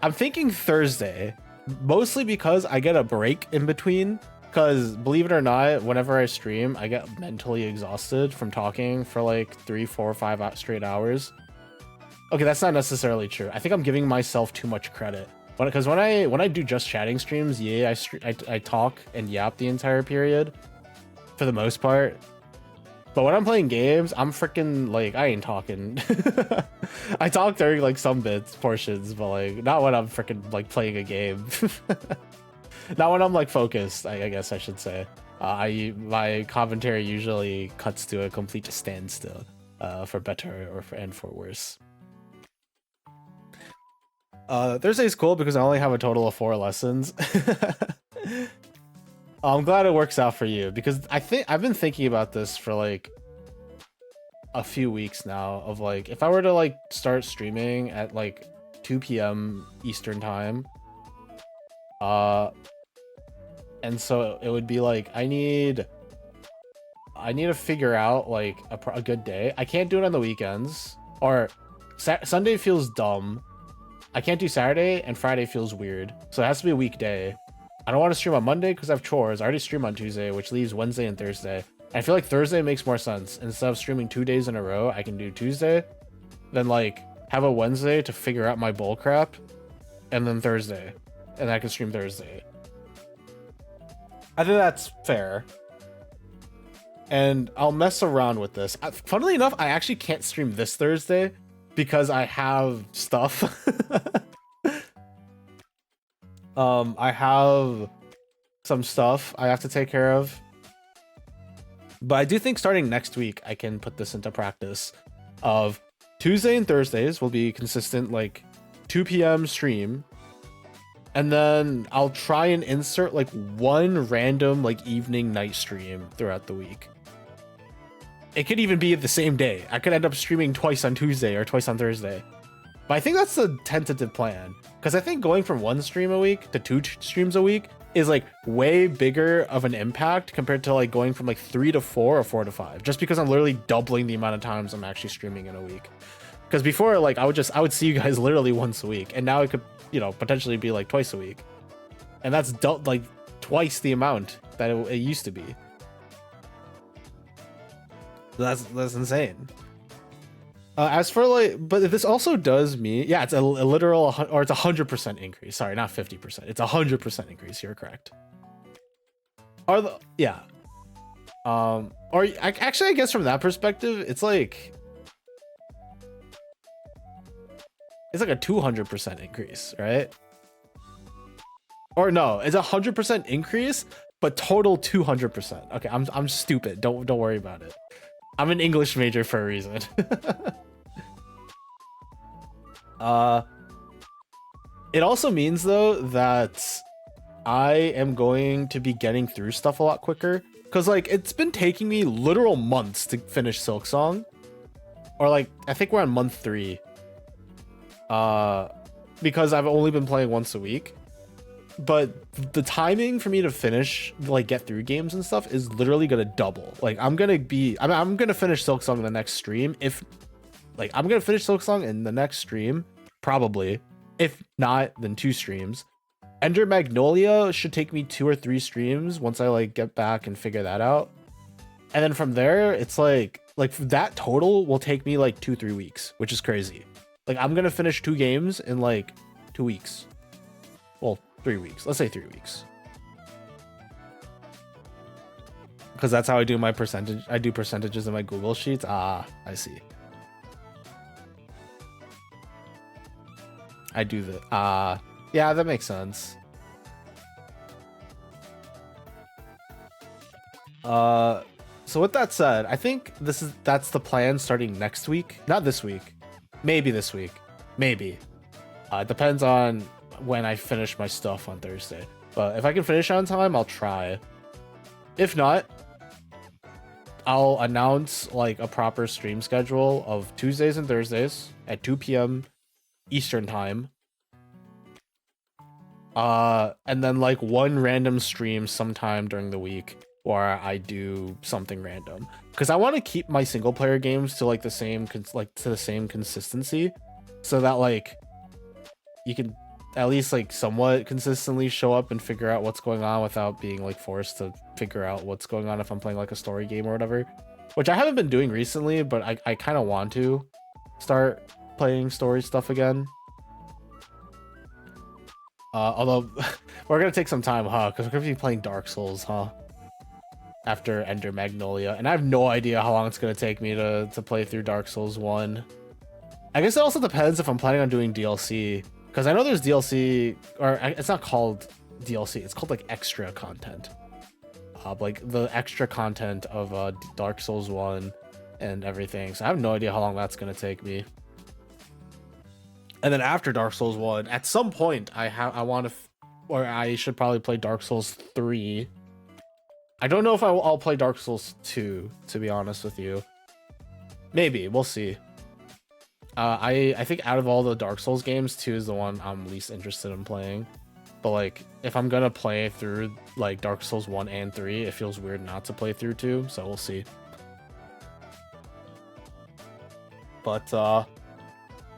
S1: I'm thinking Thursday, mostly because I get a break in between. Because believe it or not, whenever I stream, I get mentally exhausted from talking for like 3, 4, 5 straight hours. Okay, that's not necessarily true. I think I'm giving myself too much credit. Because when I do just chatting streams, yeah, I talk and yap the entire period for the most part. But when I'm playing games, I'm freaking like, I ain't talking. I talk during like some portions, but like not when I'm freaking like playing a game. Not when I'm like focused, I guess I should say. My commentary usually cuts to a complete standstill, for better or for worse. Thursday's cool because I only have a total of 4 lessons. I'm glad it works out for you because I've been thinking about this for like a few weeks now of like, if I were to like start streaming at like 2 p.m. Eastern time, and so it would be like, I need to figure out like a good day. I can't do it on the weekends, or Sunday feels dumb. I can't do Saturday, and Friday feels weird. So it has to be a weekday. I don't want to stream on Monday because I have chores. I already stream on Tuesday, which leaves Wednesday and Thursday. I feel like Thursday makes more sense. Instead of streaming 2 days in a row, I can do Tuesday, then like have a Wednesday to figure out my bull crap, and then Thursday, and I can stream Thursday. I think that's fair. And I'll mess around with this. Funnily enough, I actually can't stream this Thursday because I have stuff. I have some stuff I have to take care of. But I do think starting next week, I can put this into practice of Tuesday and Thursdays will be consistent, like 2 p.m. stream. And then I'll try and insert like one random like evening night stream throughout the week. It could even be the same day. I could end up streaming twice on Tuesday or twice on Thursday. But I think that's a tentative plan. Because I think going from 1 stream a week to 2 streams a week is like way bigger of an impact compared to like going from like 3 to 4 or 4 to 5. Just because I'm literally doubling the amount of times I'm actually streaming in a week. Because before, like I would see you guys literally once a week, and now it could, you know, potentially be like twice a week, and that's like twice the amount that it used to be. That's insane. As for like, but this also does mean, yeah, it's a literal, or it's 100% increase. Sorry, not 50%. It's 100% increase. You're correct. Or the, yeah. Or actually, I guess from that perspective, it's like a 200% increase, right? Or no, it's 100% increase, but total 200%. Okay, I'm stupid. Don't worry about it. I'm an English major for a reason. It also means though that I am going to be getting through stuff a lot quicker, because like it's been taking me literal months to finish Silksong, or like I think we're on month 3. Because I've only been playing once a week, but the timing for me to finish, like get through games and stuff, is literally gonna double. Like I'm gonna finish Silksong in the next stream. If like I'm gonna finish Silksong in the next stream, probably. If not, then 2 streams. Ender Magnolia should take me 2 or 3 streams once I like get back and figure that out. And then from there, it's like that total will take me like 2-3 weeks, which is crazy. Like I'm gonna finish 2 games in like 2 weeks. Well, 3 weeks. Let's say 3 weeks. Because that's how I do my percentage. I do percentages in my Google Sheets. Ah, I see. I do the yeah, that makes sense. So with that said, I think that's the plan starting next week. Not this week. Maybe this week. Maybe. It depends on when I finish my stuff on Thursday. But if I can finish on time, I'll try. If not, I'll announce like a proper stream schedule of Tuesdays and Thursdays at 2 p.m. Eastern time. And then like one random stream sometime during the week where I do something random, because I want to keep my single player games to like the same consistency, so that like you can at least like somewhat consistently show up and figure out what's going on without being like forced to figure out what's going on if I'm playing like a story game or whatever, which I haven't been doing recently, but I kind of want to start playing story stuff again. Although we're gonna take some time, huh? Because we're gonna be playing Dark Souls, huh? After Ender Magnolia, and I have no idea how long it's gonna take me to play through Dark Souls 1. I guess it also depends if I'm planning on doing DLC, because I know there's DLC, or it's not called DLC, it's called like extra content. Like the extra content of Dark Souls 1 and everything. So I have no idea how long that's gonna take me. And then after Dark Souls 1, at some point, I want to, or I should probably play Dark Souls 3. I don't know if I'll play Dark Souls 2, to be honest with you. Maybe, we'll see. I think out of all the Dark Souls games, 2 is the one I'm least interested in playing. But like, if I'm gonna play through like Dark Souls 1 and 3, it feels weird not to play through 2, so we'll see. But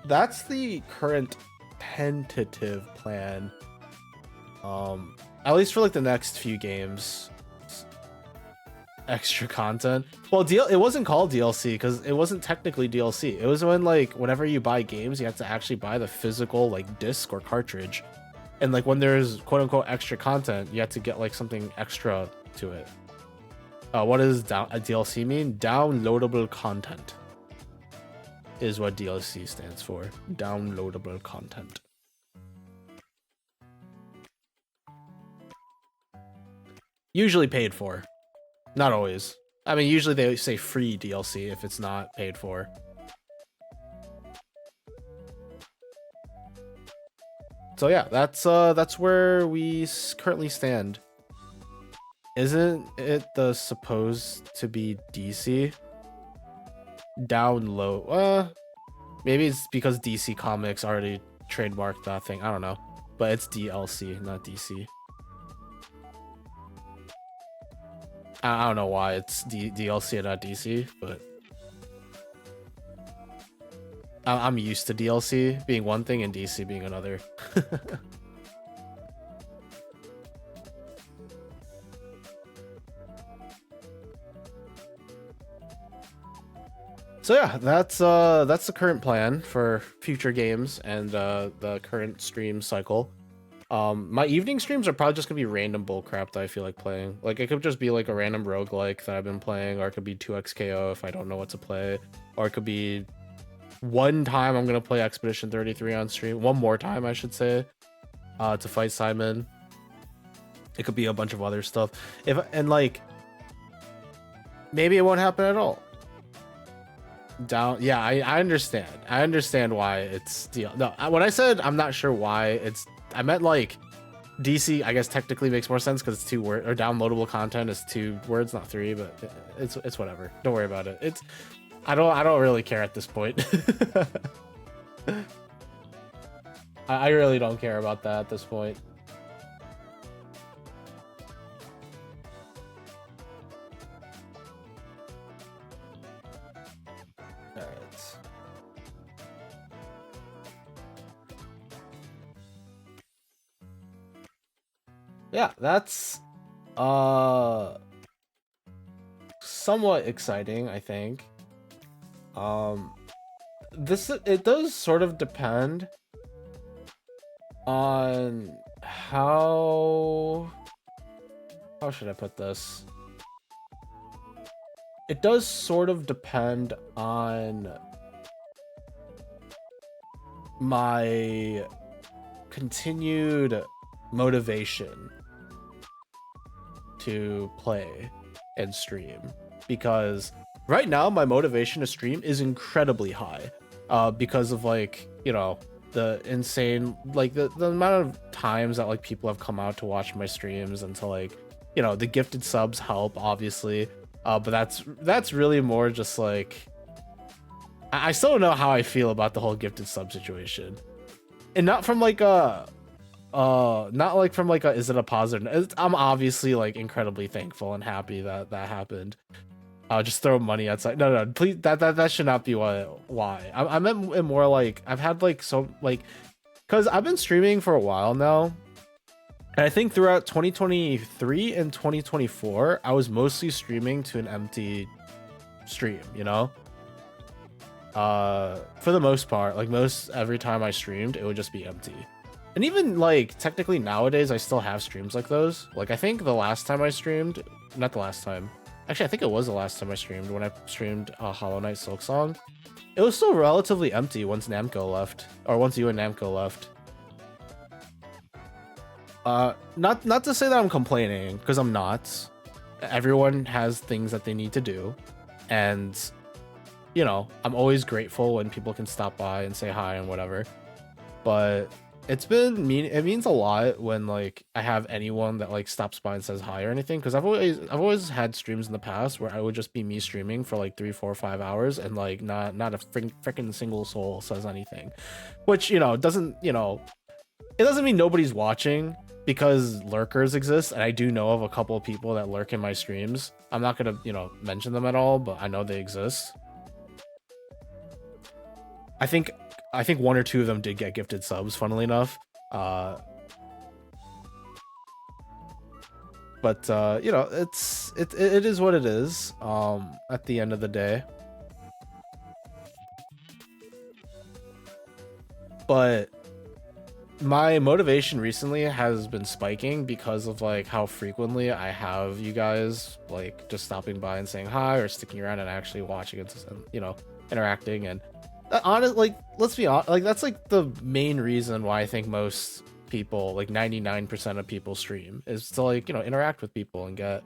S1: that's the current tentative plan. At least for like the next few games. Extra content. Well, it wasn't called DLC because it wasn't technically DLC. It was when like whenever you buy games, you have to actually buy the physical like disc or cartridge. And like when there's quote unquote extra content, you have to get like something extra to it. What does a DLC mean? Downloadable content is what DLC stands for. Downloadable content. Usually paid for. Not always. I mean, usually they say free DLC if it's not paid for. So yeah, that's where we currently stand. Isn't it supposed to be DC? Download. Maybe it's because DC Comics already trademarked that thing. I don't know, but it's DLC, not DC. I don't know why it's DLC and not DC, but I'm used to DLC being one thing and DC being another. So yeah, that's the current plan for future games and the current stream cycle. My evening streams are probably just gonna be random bullcrap that I feel like playing. Like it could just be like a random roguelike that I've been playing, or it could be 2xKO if I don't know what to play, or it could be one time I'm gonna play Expedition 33 on stream. One more time, I should say, to fight Simon. It could be a bunch of other stuff. And like maybe it won't happen at all. Yeah, I understand. I understand why it's no. When I said I'm not sure why, I meant like DC. I guess technically makes more sense because it's 2 words, or downloadable content is 2 words, not 3. But it's whatever. Don't worry about it. I don't really care at this point. I really don't care about that at this point. Yeah, that's somewhat exciting, I think. It does sort of depend on how should I put this? It does sort of depend on my continued motivation to play and stream, because right now my motivation to stream is incredibly high because of like, you know, the insane, like the amount of times that like people have come out to watch my streams, and to like, you know, the gifted subs help obviously, but that's really more just like I still don't know how I feel about the whole gifted sub situation, and not from like a not like from like a is it a positive. I'm obviously like incredibly thankful and happy that that happened. Just throw money outside. No, please, that should not be why. I meant more like I've had like so like, because I've been streaming for a while now, and I think throughout 2023 and 2024 I was mostly streaming to an empty stream, you know. For the most part, like every time I streamed it would just be empty. And even like technically nowadays I still have streams like those. Like I think the last time I streamed, not the last time, actually I think it was the last time I streamed, when I streamed Hollow Knight Silksong. It was still relatively empty once Namco left, or once you and Namco left. Not to say that I'm complaining, because I'm not. Everyone has things that they need to do, and you know, I'm always grateful when people can stop by and say hi and whatever. But it means a lot when like I have anyone that like stops by and says hi or anything, because I've always had streams in the past where I would just be me streaming for like 3, 4, 5 hours, and like not a freaking single soul says anything, which, you know, doesn't, you know, it doesn't mean nobody's watching, because lurkers exist, and I do know of a couple of people that lurk in my streams. I'm not gonna, you know, mention them at all, but I know they exist. I think 1 or 2 of them did get gifted subs, funnily enough. But you know, it is what it is. At the end of the day. But my motivation recently has been spiking because of like how frequently I have you guys like just stopping by and saying hi, or sticking around and actually watching and, you know, interacting. And honestly, like, let's be honest, like that's like the main reason why I think most people, like 99% of people, stream, is to like, you know, interact with people and get,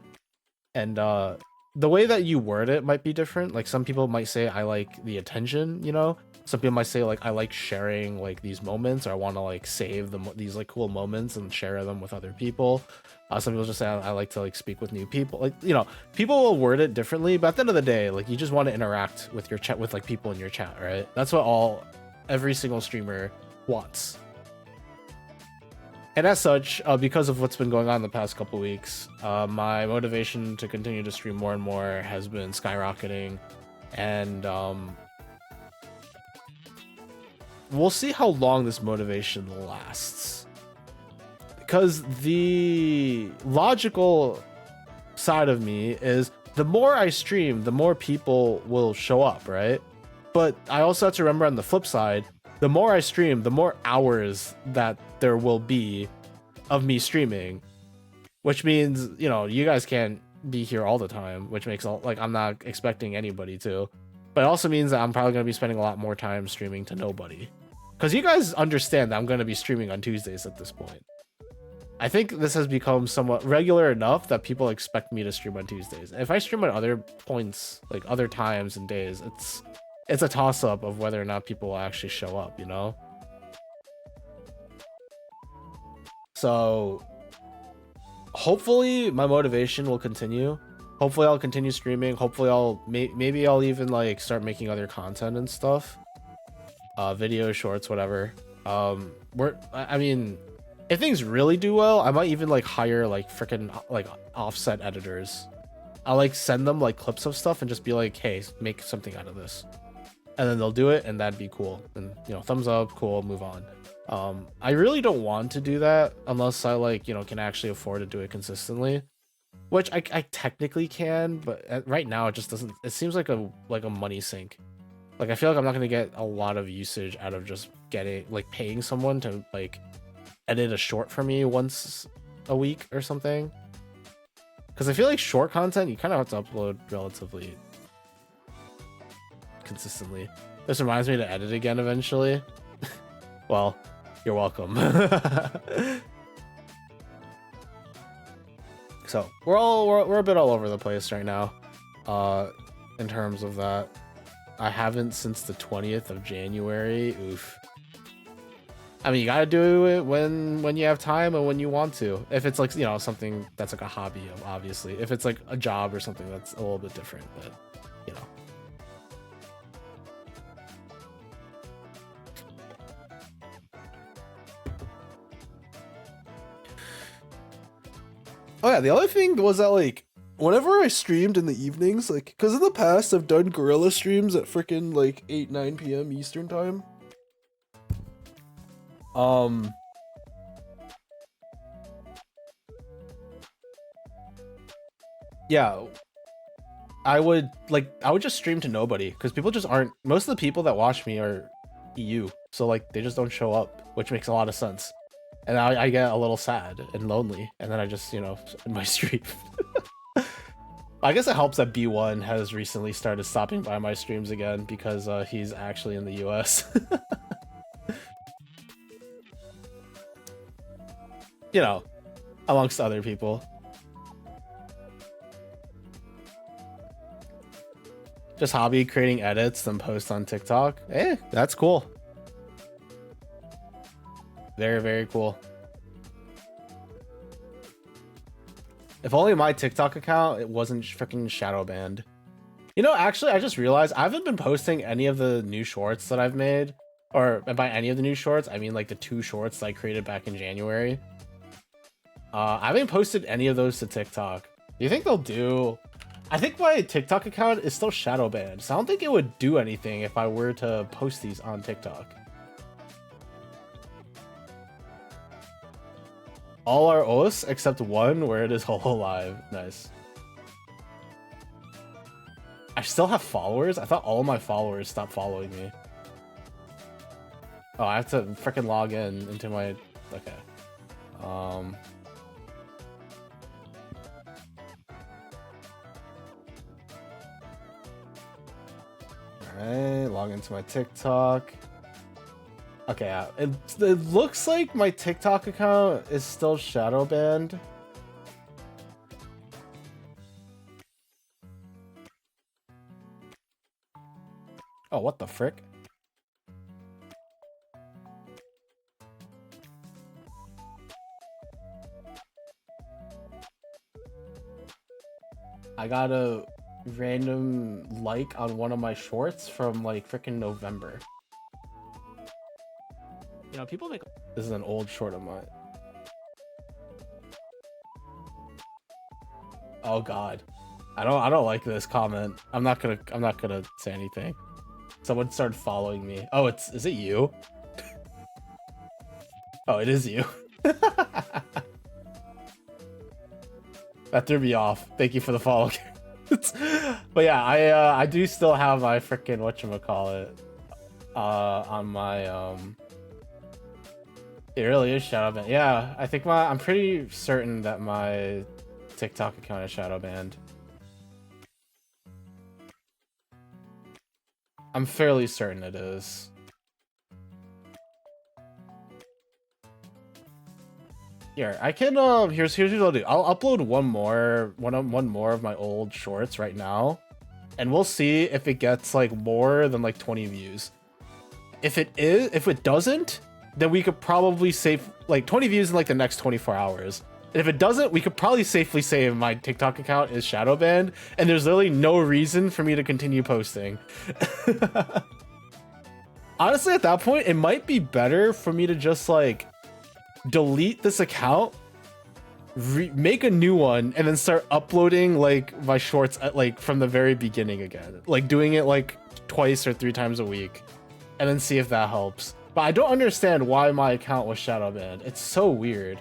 S1: and the way that you word it might be different. Like some people might say I like the attention, you know. Some people might say like I like sharing like these moments, or I want to like save these like cool moments and share them with other people. Some people just say I like to like speak with new people. Like, you know, people will word it differently, but at the end of the day, like you just want to interact with your chat, with like people in your chat, right? That's what every single streamer wants. And as such, because of what's been going on the past couple weeks, my motivation to continue to stream more and more has been skyrocketing, and we'll see how long this motivation lasts. Because the logical side of me is, the more I stream, the more people will show up, right? But I also have to remember on the flip side, the more I stream, the more hours that there will be of me streaming, which means, you know, you guys can't be here all the time, which makes like I'm not expecting anybody to. But it also means that I'm probably going to be spending a lot more time streaming to nobody. Because you guys understand that I'm going to be streaming on Tuesdays at this point. I think this has become somewhat regular enough that people expect me to stream on Tuesdays. If I stream at other points, like other times and days, it's a toss-up of whether or not people will actually show up, you know? So hopefully my motivation will continue. Hopefully I'll continue streaming. Hopefully maybe I'll even like start making other content and stuff. Video, shorts, whatever. I mean, if things really do well, I might even like hire like freaking like offset editors. I'll like send them like clips of stuff and just be like, hey, make something out of this. And then they'll do it and that'd be cool. And you know, thumbs up, cool, move on. I really don't want to do that unless I like, you know, can actually afford to do it consistently, which I technically can, but right now it just doesn't, it seems like a money sink. Like I feel like I'm not going to get a lot of usage out of just getting like paying someone to like edit a short for me once a week or something. Because I feel like short content, you kind of have to upload relatively consistently. This reminds me to edit again eventually. Well, you're welcome. So we're a bit all over the place right now, in terms of that. I haven't since the 20th of January. Oof. I mean, you gotta do it when you have time and when you want to. If it's like, you know, something that's like a hobby, obviously. If it's like a job or something, that's a little bit different, but you know.
S2: Oh yeah, the other thing was that like whenever I streamed in the evenings, like because in the past I've done gorilla streams at freaking like 8-9 p.m. Eastern time.
S1: Yeah, I would just stream to nobody because people just aren't, most of the people that watch me are EU, so like they just don't show up, which makes a lot of sense. And I get a little sad and lonely, and then I just, you know, end my stream. I guess it helps that B1 has recently started stopping by my streams again because he's actually in the US. You know, amongst other people. Just hobby creating edits, then post on TikTok. Eh, that's cool. Very, very cool. If only my TikTok account, it wasn't freaking shadow banned. You know, actually, I just realized I haven't been posting any of the new shorts that I've made. Or by any of the new shorts, I mean like the 2 shorts that I created back in January. I haven't posted any of those to TikTok. Do you think they'll do? I think my TikTok account is still shadow banned, so I don't think it would do anything if I were to post these on TikTok. All are OS except one where it is Hololive. Nice. I still have followers? I thought all of my followers stopped following me. Oh, I have to freaking log in into my... Okay. Alright, log into my TikTok. Okay, it looks like my TikTok account is still shadow banned. Oh, what the frick? I got a random like on one of my shorts from like freaking November. You know, people make... This is an old short of mine. Oh god. I don't like this comment. I'm not gonna say anything. Someone started following me. Oh, is it you? Oh, it is you. That threw me off. Thank you for the follow. But yeah, I do still have my freaking whatchamacallit on my it really is shadow banned. Yeah, I think I'm pretty certain that my TikTok account is shadow banned. I'm fairly certain it is. Here, I can here's what I'll do. I'll upload one more of my old shorts right now, and we'll see if it gets like more than like 20 views. If it doesn't, then we could probably save like 20 views in like the next 24 hours. And if it doesn't, we could probably safely say my TikTok account is shadow banned, and there's literally no reason for me to continue posting. Honestly, at that point, it might be better for me to just like delete this account, make a new one, and then start uploading like my shorts at like from the very beginning again, like doing it like twice or 3 times a week, and then see if that helps. But I don't understand why my account was shadow banned. It's so weird.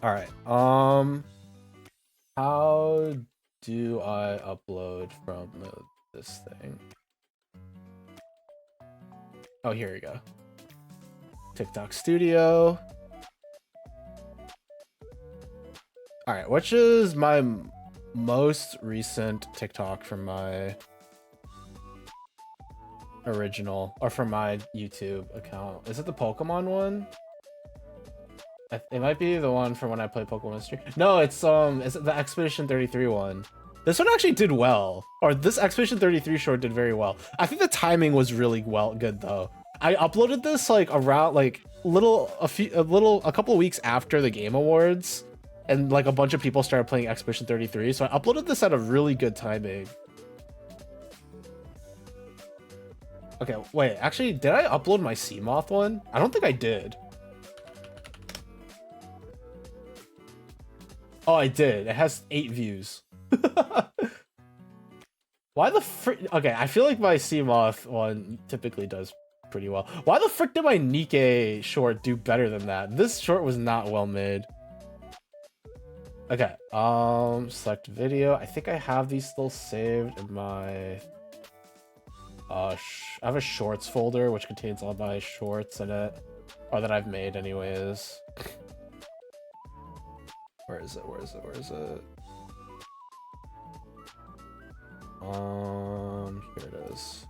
S1: All right. How do I upload from this thing? Oh, here we go. TikTok Studio. All right, which is my most recent TikTok from my original or from my YouTube account? Is it the Pokemon one? It might be the one from when I played Pokemon Street. No, it's the Expedition 33 one. This one actually did well, or this Expedition 33 short did very well. I think the timing was really good though. I uploaded this like around like a couple of weeks after the Game Awards, and like a bunch of people started playing Expedition 33, so I uploaded this at a really good timing. Okay, wait, actually, did I upload my Seamoth one? I don't think I did. Oh, I did. It has 8 views. Why the frick? Okay, I feel like my Seamoth one typically does pretty well. Why the frick did my Nikke short do better than that? This short was not well made. Okay, select video. I think I have these still saved in my I have a shorts folder which contains all my shorts in it, or that I've made anyways. Where is it? Here it is.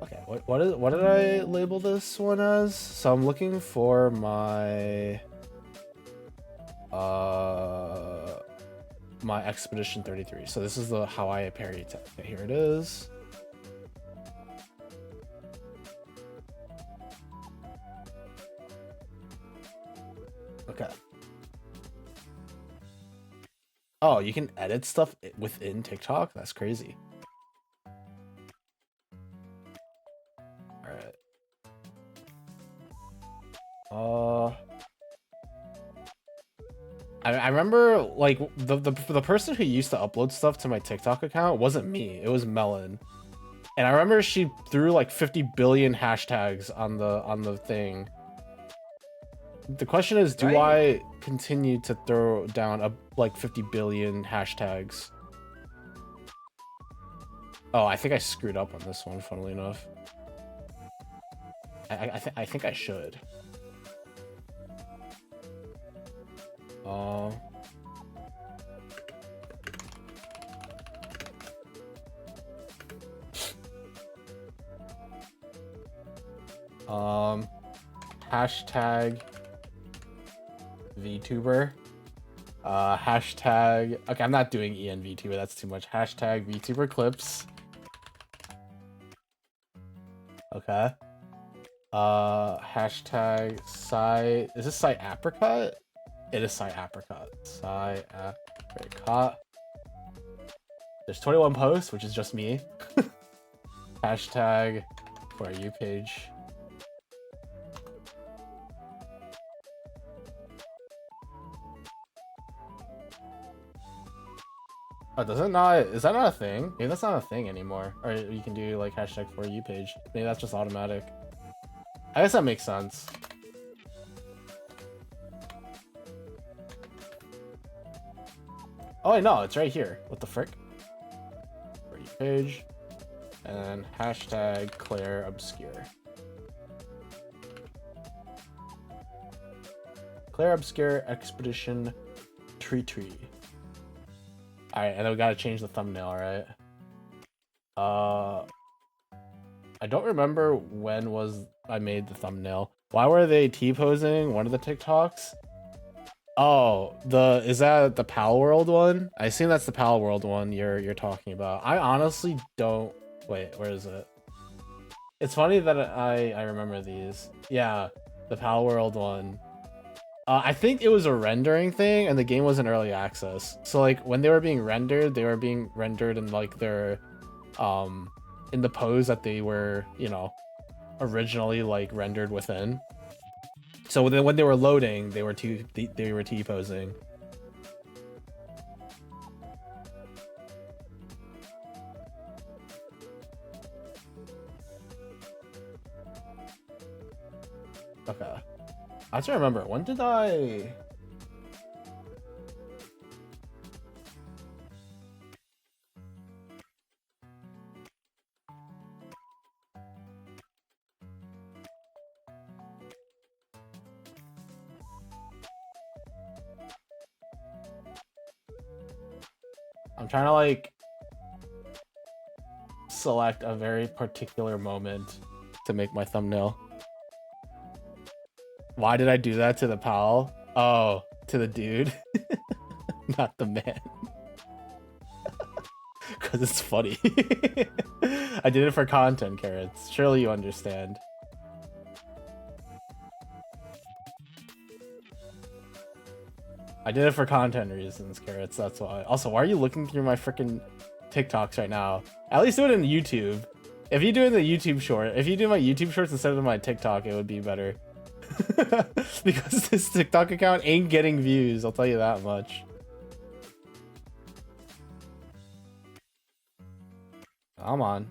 S1: Okay, what did I label this one as? So I'm looking for my my Expedition 33. So this is the Hawaii parry tech. Okay, here it is. Okay. Oh, you can edit stuff within TikTok? That's crazy. Alright. I remember like the person who used to upload stuff to my TikTok account wasn't me, it was Melon. And I remember she threw like 50 billion hashtags on the thing. The question is, do I continue to throw down like 50 billion hashtags? Oh, I think I screwed up on this one, funnily enough. I think I should. Hashtag VTuber. Hashtag. Okay, I'm not doing EN VTuber. That's too much. Hashtag VTuber clips. Okay. Hashtag site. Is this site apricot? It is site apricot. Site apricot. There's 21 posts, which is just me. Hashtag for you page. Oh, does it not? Is that not a thing? Maybe that's not a thing anymore. Or you can do like hashtag for you page. Maybe that's just automatic. I guess that makes sense. Oh wait, no, it's right here. What the frick? For each page. And hashtag Claire Obscure. Claire Obscure Expedition Tree. Alright, and then we gotta change the thumbnail, right? I don't remember when was I made the thumbnail. Why were they T-posing one of the TikToks? Oh, is that the Pal World one? I assume that's the Pal World one you're talking about. I honestly don't. Wait, where is it? It's funny that I remember these. Yeah, the Pal World one. I think it was a rendering thing, and the game was in early access. So like when they were being rendered in like their, in the pose that they were, you know, originally like rendered within. So when they were loading, they were T-posing. Okay. I have to remember, when did I... I'm trying to like select a very particular moment to make my thumbnail. Why did I do that to the pal? Oh, to the dude, not the man. Because it's funny. I did it for content, Carrots. Surely you understand. I did it for content reasons, Carrots. That's why. Also, why are you looking through my freaking TikToks right now? At least do it in YouTube. If you do it in the YouTube short, if you do my YouTube shorts instead of my TikTok, it would be better. Because this TikTok account ain't getting views, I'll tell you that much. Come on.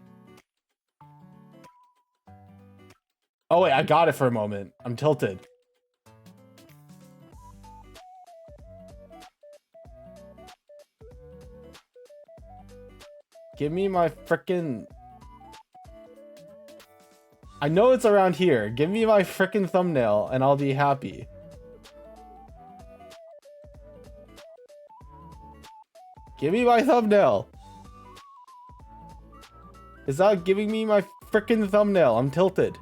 S1: Oh wait, I got it for a moment. I'm tilted. Give me my frickin'... I know it's around here. Give me my frickin' thumbnail and I'll be happy. Give me my thumbnail. It's not giving me my frickin' thumbnail. I'm tilted.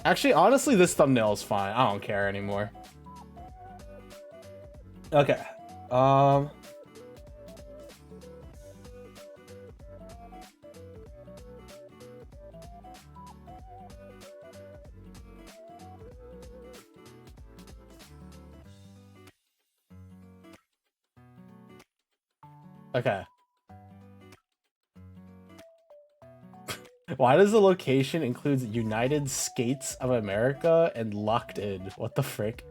S1: Actually, honestly, this thumbnail is fine. I don't care anymore. Okay. Okay. Why does the location include United Skates of America and Locked In? What the frick?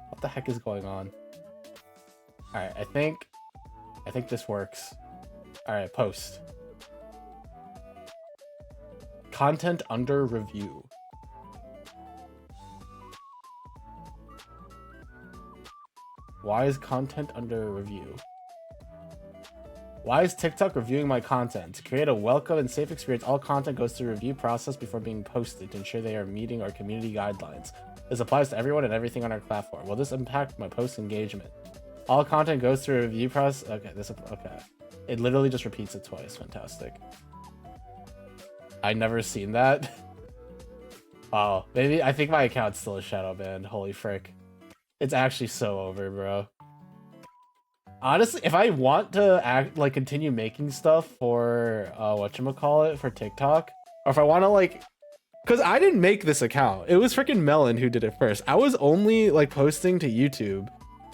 S1: What the heck is going on? Alright, I think this works. Alright, post. Content under review. Why is content under review? Why is TikTok reviewing my content? To create a welcome and safe experience, all content goes through a review process before being posted to ensure they are meeting our community guidelines. This applies to everyone and everything on our platform. Will this impact my post engagement? All content goes through a review process. Okay, okay. It literally just repeats it twice. Fantastic. I never seen that. Oh, maybe I think my account's still a shadow banned. Holy frick. It's actually so over, bro. Honestly, if I want to continue making stuff for whatchamacallit for TikTok, or if I want to because I didn't make this account. It was freaking Melon who did it first. I was only posting to YouTube,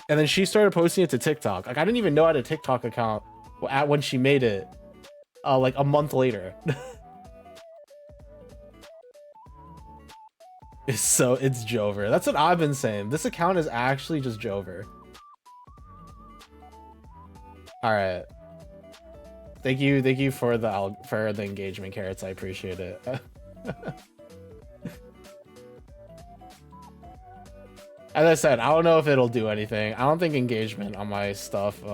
S1: and then she started posting it to TikTok. I didn't even know I had a TikTok account when she made it, a month later. It's Jover. That's what I've been saying. This account is actually just Jover. All right. Thank you for the engagement, Carrots. I appreciate it. As I said, I don't know if it'll do anything. I don't think engagement on my stuff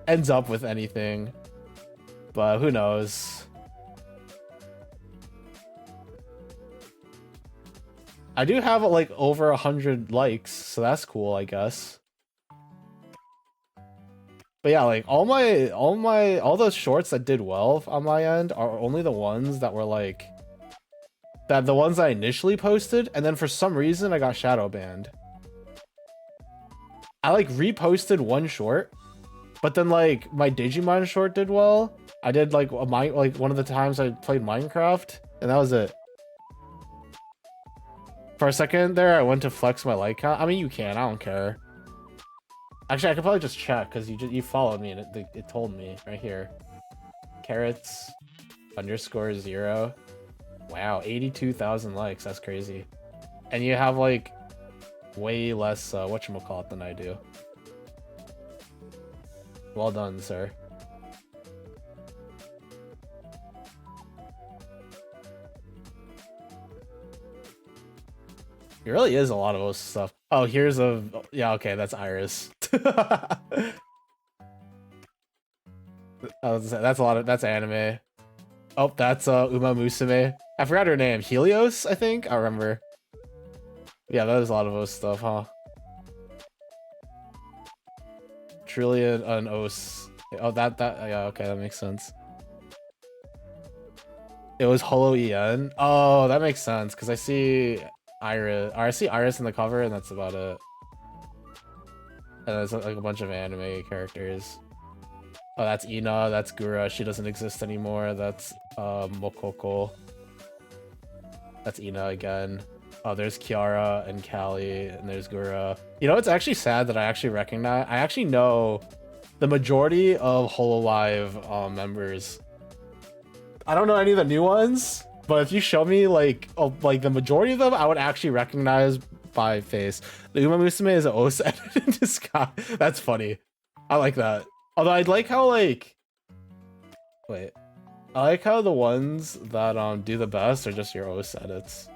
S1: ends up with anything, but who knows? I do have like over 100 likes, so that's cool, I guess. But yeah, like all those shorts that did well on my end are only the ones that were like the ones I initially posted, and then for some reason I got shadow banned. I like reposted one short, but then like my Digimon short did well. I did like one of the times I played Minecraft, and that was it. For a second there, I went to flex my like count. I mean, you can. I don't care. Actually, I could probably just check because you followed me and it told me right here. Carrots _0. Wow, 82,000 likes. That's crazy. And you have like way less whatchamacallit than I do. Well done, sir. It really is a lot of those stuff. Oh, here's a... Yeah, okay, that's Iris. That's a lot of... That's anime. Oh, that's Uma Musume. I forgot her name. Helios, I think? I remember. Yeah, that is a lot of those stuff, huh? Trillion and Os. Oh, that... Yeah, okay, that makes sense. It was Holo En. Oh, that makes sense, because I see... Iris, or I see Iris in the cover, and that's about it. And there's like a bunch of anime characters. Oh, that's Ina, that's Gura, she doesn't exist anymore. That's Mokoko. That's Ina again. Oh, there's Kiara and Callie, and there's Gura. You know, it's actually sad that I actually know the majority of Hololive members. I don't know any of the new ones, but if you show me like the majority of them, I would actually recognize by face. The Uma Musume is an OS edit in disguise. That's funny. I like that. Although I'd like how like... Wait. I like how the ones that do the best are just your OS edits.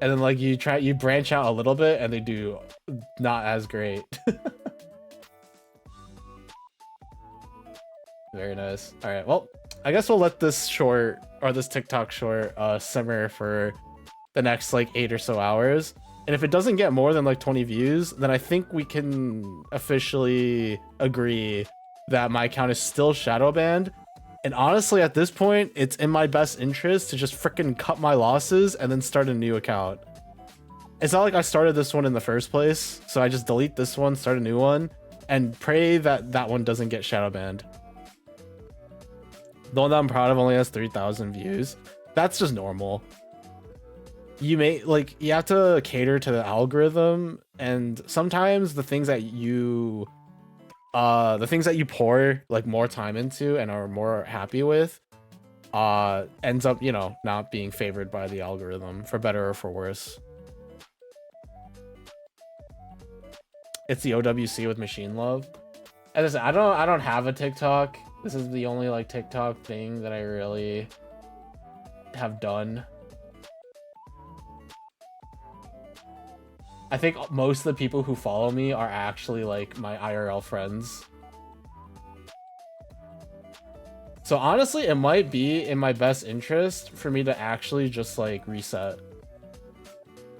S1: And then like you branch out a little bit and they do not as great. Very nice. Alright, well, I guess we'll let this short, or this TikTok short, simmer for the next like 8 or so hours. And if it doesn't get more than like 20 views, then I think we can officially agree that my account is still shadow banned. And honestly, at this point, it's in my best interest to just freaking cut my losses and then start a new account. It's not like I started this one in the first place, so I just delete this one, start a new one, and pray that that one doesn't get shadow banned. The one that I'm proud of only has 3,000 views. That's just normal. You have to cater to the algorithm, and sometimes the things that you pour like more time into and are more happy with ends up, you know, not being favored by the algorithm, for better or for worse. It's the OWC with Machine Love. As I said, I don't have a TikTok. This is the only like TikTok thing that I really have done. I think most of the people who follow me are actually like my IRL friends. So honestly, it might be in my best interest for me to actually just like reset.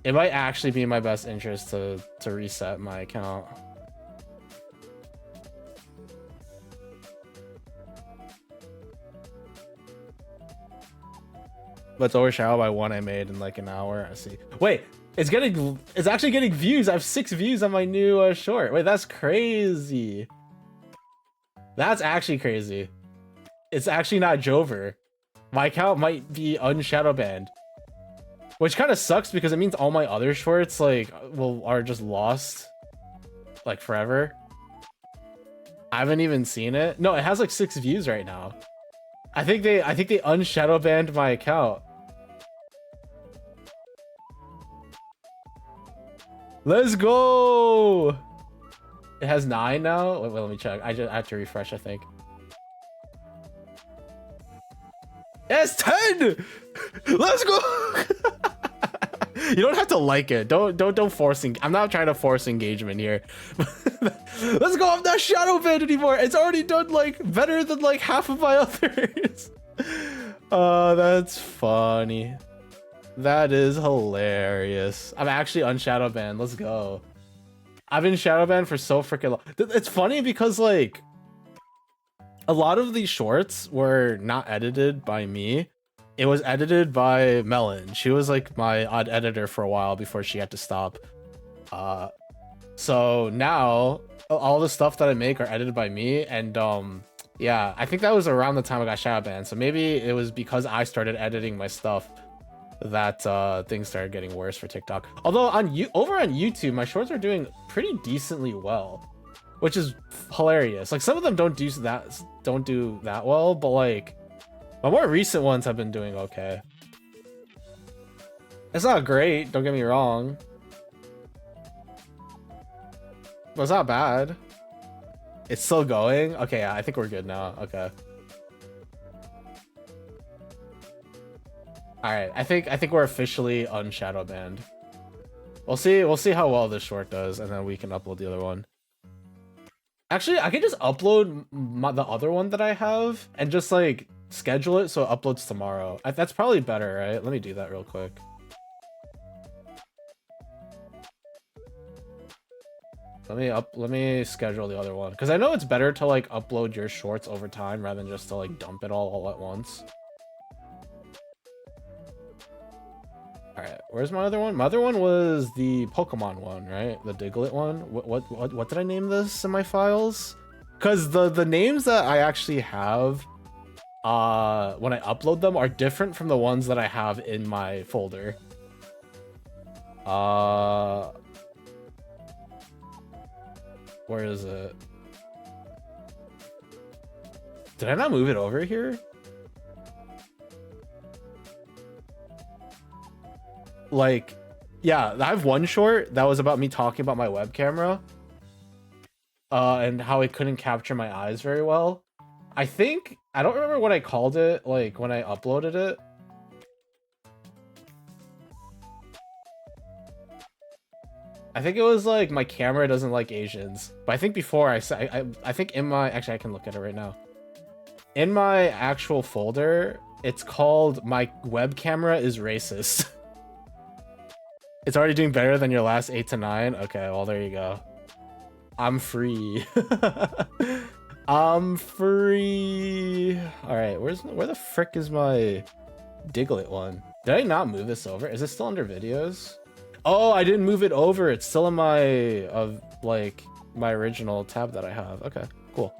S1: It might actually be in my best interest to reset my account. But it's overshadowed by one I made in like an hour. I see. Wait, it's actually getting views. I have 6 views on my new short. Wait, that's crazy. That's actually crazy. It's actually not Jover. My account might be unshadow banned, which kind of sucks because it means all my other shorts like are just lost like forever. I haven't even seen it. No, it has like 6 views right now. I think they unshadow banned my account. Let's go. It has 9 now. Wait, let me check. I have to refresh, I think. win! Let's go! You don't have to like it. Don't force. I'm not trying to force engagement here. Let's go. I'm not shadow banned anymore. It's already done like better than like half of my others. Oh, that's funny. That is hilarious. I'm actually unshadow banned. Let's go. I've been shadow banned for so freaking long. It's funny because like a lot of these shorts were not edited by me. It was edited by Melon. She was like my odd editor for a while before she had to stop. So now all the stuff that I make are edited by me, and yeah, I think that was around the time I got shadow banned. So maybe it was because I started editing my stuff that things started getting worse for TikTok. Although over on YouTube, my shorts are doing pretty decently well, which is hilarious. Like some of them don't do that well, but like my more recent ones have been doing okay. It's not great, don't get me wrong, but it's not bad. It's still going. Okay, yeah, I think we're good now. Okay. All right, I think we're officially unshadow banned. We'll see how well this short does, and then we can upload the other one. Actually, I can just upload the other one that I have and just like schedule it so it uploads tomorrow. That's probably better, right? Let me do that real quick. Let me schedule the other one because I know it's better to like upload your shorts over time rather than just to like dump it all at once. All right, where's my other one? My other one was the Pokemon one, right? The Diglett one. What did I name this in my files? Because the names that I actually have when I upload them are different from the ones that I have in my folder. Where is it? Did I not move it over here? Like, yeah, I have one short that was about me talking about my web camera and how it couldn't capture my eyes very well. I don't remember what I called it like when I uploaded it. I think it was like my camera doesn't like Asians, but I think before I think in my, actually I can look at it right now. In my actual folder, it's called my web camera is racist. It's already doing better than your last 8 to 9. Okay, well there you go. I'm free. I'm free. All right, where the frick is my Diglett one? Did I not move this over? Is it still under videos? Oh, I didn't move it over. It's still in my my original tab that I have. Okay, cool.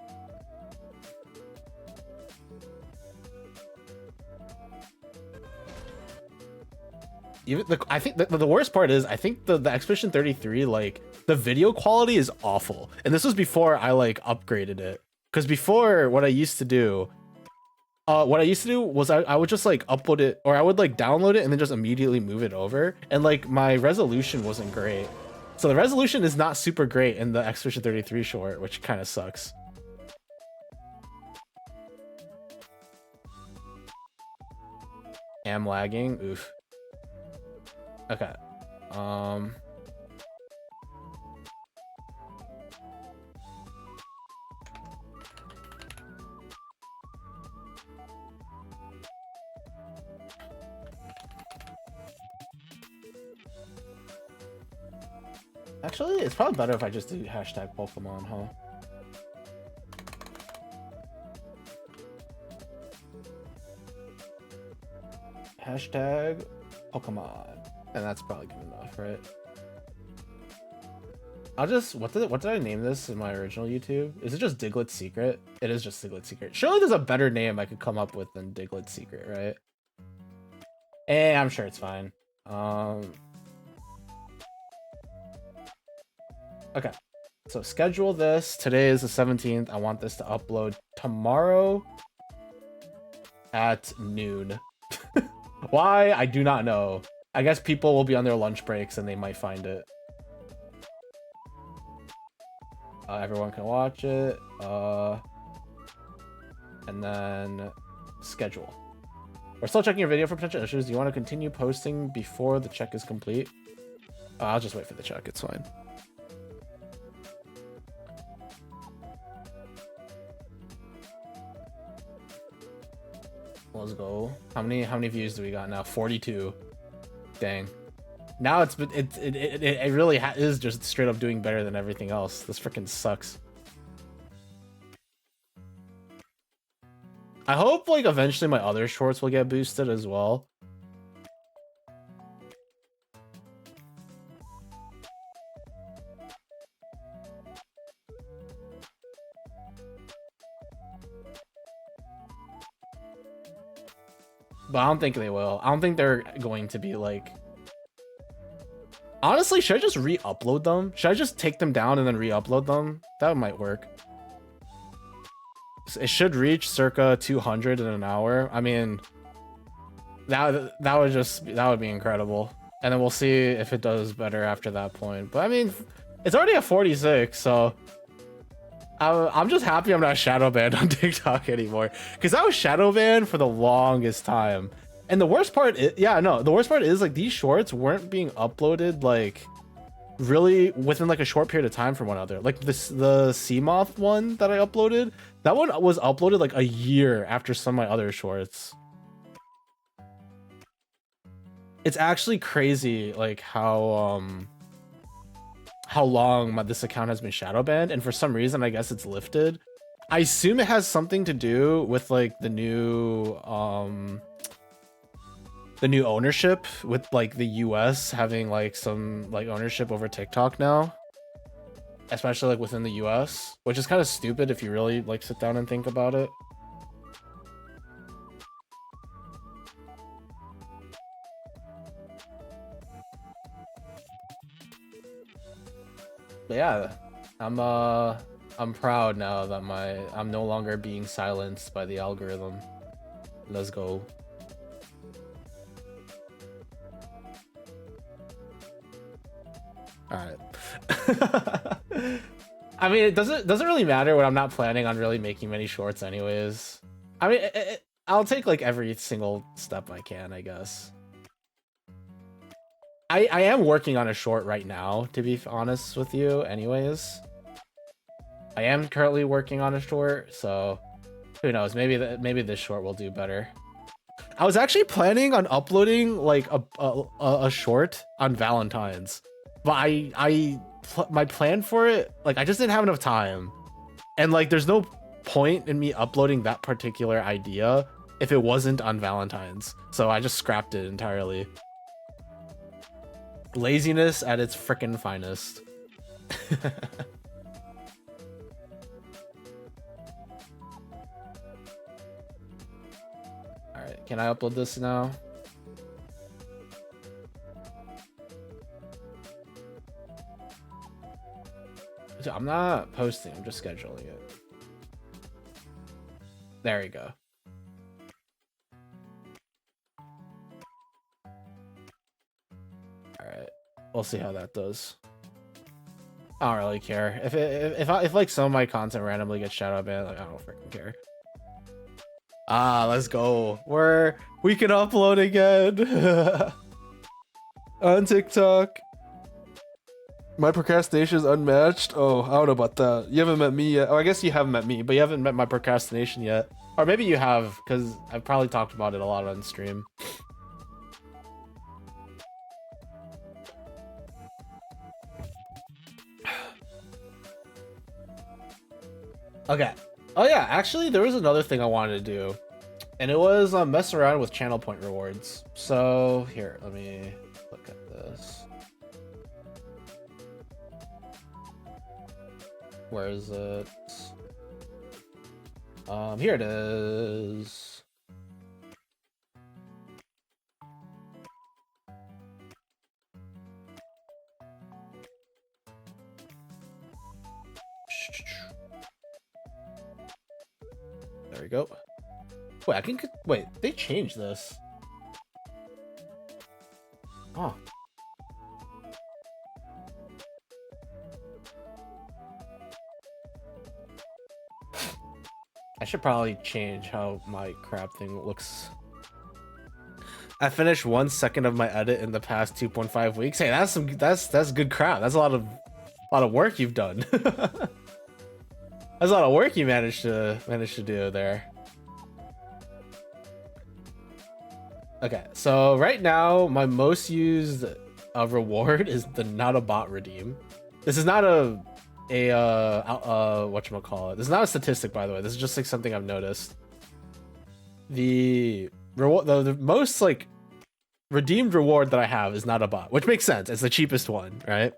S1: I think the worst part is I think the Expedition 33, like the video quality is awful, and this was before I like upgraded it. Because before, what I used to do was I would just like upload it, or I would like download it and then just immediately move it over, and like my resolution wasn't great. So the resolution is not super great in the Expedition 33 short, which kind of sucks. Am lagging. Oof. Okay. Actually, it's probably better if I just do hashtag Pokemon, huh? Hashtag Pokemon. And that's probably good enough, right? I'll just, what did I name this in my original YouTube? Is it just Diglett's Secret? It is just Diglett's Secret. Surely there's a better name I could come up with than Diglett's Secret, right? Eh, I'm sure it's fine. Okay, so schedule this. Today is the 17th. I want this to upload tomorrow at noon. Why? I do not know. I guess people will be on their lunch breaks and they might find it. Everyone can watch it. And then schedule. We're still checking your video for potential issues. Do you want to continue posting before the check is complete? I'll just wait for the check. It's fine. Let's go. How many views do we got now? 42. Dang. Now it really is just straight up doing better than everything else. This freaking sucks. I hope like eventually my other shorts will get boosted as well. But I don't think they will. I don't think they're going to be like... Honestly, should I just re-upload them? Should I just take them down and then re-upload them? That might work. It should reach circa 200 in an hour. I mean, that would be incredible. And then we'll see if it does better after that point. But I mean, it's already at 46, so I'm just happy I'm not shadow banned on TikTok anymore, because I was shadow banned for the longest time. And the worst part is, the worst part is like these shorts weren't being uploaded like really within like a short period of time from one another. Like the Seamoth one that I uploaded, that one was uploaded like a year after some of my other shorts. It's actually crazy like how long this account has been shadow banned, and for some reason I guess it's lifted. I assume it has something to do with like the new ownership, with like the US having like some like ownership over TikTok now, especially like within the US, which is kind of stupid if you really like sit down and think about it. But yeah, I'm proud now that I'm no longer being silenced by the algorithm. Let's go. All right. I mean, it doesn't really matter when I'm not planning on really making many shorts anyways. I mean, I'll take like every single step I can, I guess. I am working on a short right now, to be honest with you, anyways. I am currently working on a short, so who knows? Maybe this short will do better. I was actually planning on uploading like a short on Valentine's, but my plan for it, like I just didn't have enough time, and like there's no point in me uploading that particular idea if it wasn't on Valentine's, so I just scrapped it entirely. Laziness at its frickin' finest. Alright, can I upload this now? I'm not posting, I'm just scheduling it. There you go. Alright, we'll see how that does. I don't really care. If like some of my content randomly gets shadow banned, like I don't freaking care. Ah, let's go. We can upload again on TikTok. My procrastination is unmatched. Oh, I don't know about that. You haven't met me yet. Oh, I guess you haven't met me, but you haven't met my procrastination yet. Or maybe you have, because I've probably talked about it a lot on stream. Okay. Oh yeah, actually there was another thing I wanted to do, and it was mess around with channel point rewards. So here, let me look at this. Where is it? Here it is. There we go. Wait, wait, they changed this. Oh. I should probably change how my crab thing looks. I finished 1 second of my edit in the past 2.5 weeks. Hey, that's good crap. That's a lot of work you've done. That's a lot of work you managed to do there. Okay, so right now my most used reward is the not a bot redeem. This is not a whatchamacallit. This is not a statistic, by the way. This is just like something I've noticed. The reward, the most like redeemed reward that I have is not a bot, which makes sense. It's the cheapest one, right?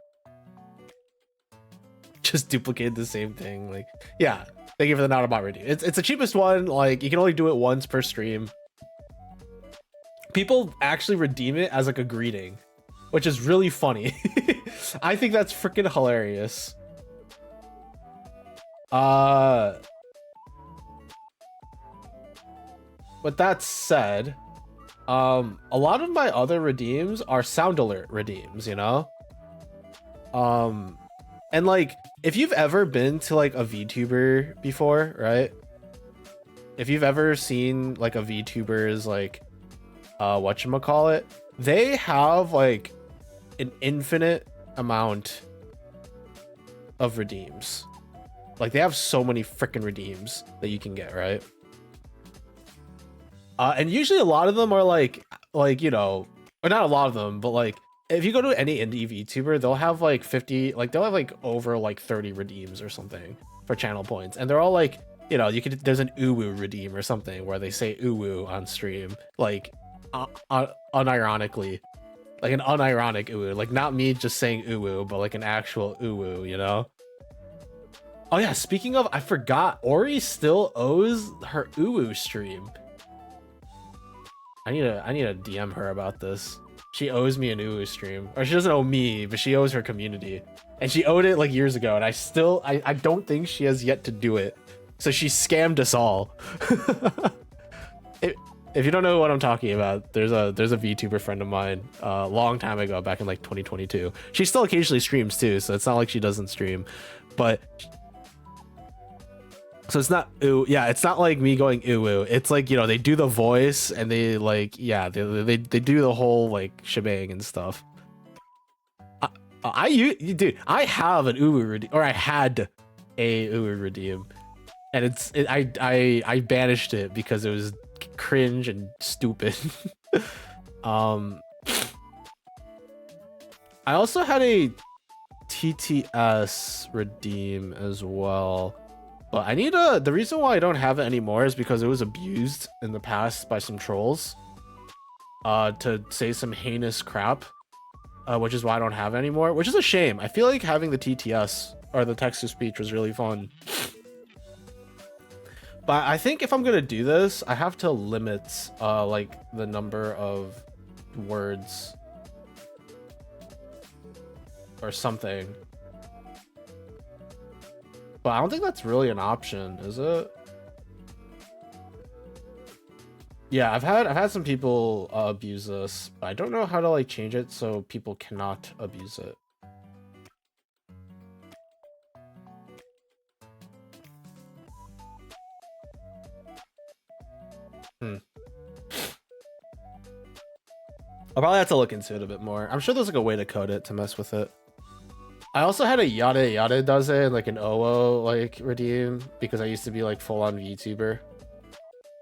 S1: Just duplicate the same thing. Like, yeah, thank you for the not a bot redeem. It's the cheapest one. Like, you can only do it once per stream. People actually redeem it as like a greeting, which is really funny. I think that's freaking hilarious. With that said, a lot of my other redeems are sound alert redeems, you know? And like, if you've ever been to like a VTuber before, right? If you've ever seen like a VTuber's like, whatchamacallit, they have like an infinite amount of redeems. Like, they have so many freaking redeems that you can get, right? And usually a lot of them are like, you know, or not a lot of them, but like, if you go to any indie VTuber, they'll have like 50, like they'll have like over like 30 redeems or something for channel points. And they're all like, you know, there's an uwu redeem or something where they say uwu on stream, like unironically, like an unironic uwu, like not me just saying uwu, but like an actual uwu, you know? Oh yeah, speaking of, I forgot, Ori still owes her uwu stream. I need to DM her about this. She owes me an uwu stream, or she doesn't owe me, but she owes her community, and she owed it like years ago, and I don't think she has yet to do it. So she scammed us all. If you don't know what I'm talking about, there's a VTuber friend of mine a long time ago, back in like 2022. She still occasionally streams too, so it's not like she doesn't stream, but. So it's not it's not like me going ooh. It's like, you know, they do the voice and they like, yeah, they do the whole like shebang and stuff. Dude, I have an uwu redeem, or I had a uwu redeem, and I banished it because it was cringe and stupid. I also had a TTS redeem as well. But I need the reason why I don't have it anymore is because it was abused in the past by some trolls to say some heinous crap, which is why I don't have it anymore, which is a shame. I feel like having the TTS, or the text to speech, was really fun. But I think if I'm gonna do this, I have to limit like the number of words or something. But I don't think that's really an option, is it? Yeah, I've had some people abuse this, but I don't know how to like change it so people cannot abuse it. I'll probably have to look into it a bit more. I'm sure there's like a way to code it to mess with it. I also had a yada yada does it, like an OO like redeem, because I used to be like full on VTuber.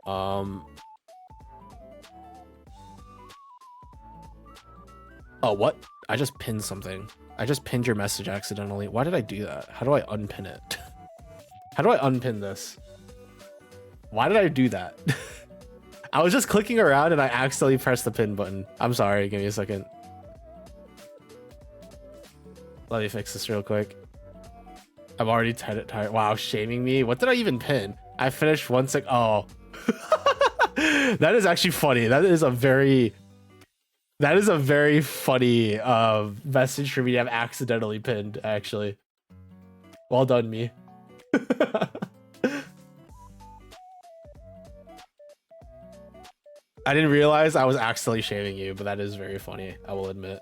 S1: Oh, what? I just pinned something. I just pinned your message accidentally. Why did I do that? How do I unpin it? How do I unpin this? Why did I do that? I was just clicking around and I accidentally pressed the pin button. I'm sorry, give me a second. Let me fix this real quick. I'm already tired. Wow, shaming me. What did I even pin? I finished 1 sec. Oh, that is actually funny. That is a very funny message for me to have accidentally pinned. Actually, well done, me. I didn't realize I was accidentally shaming you, but that is very funny, I will admit.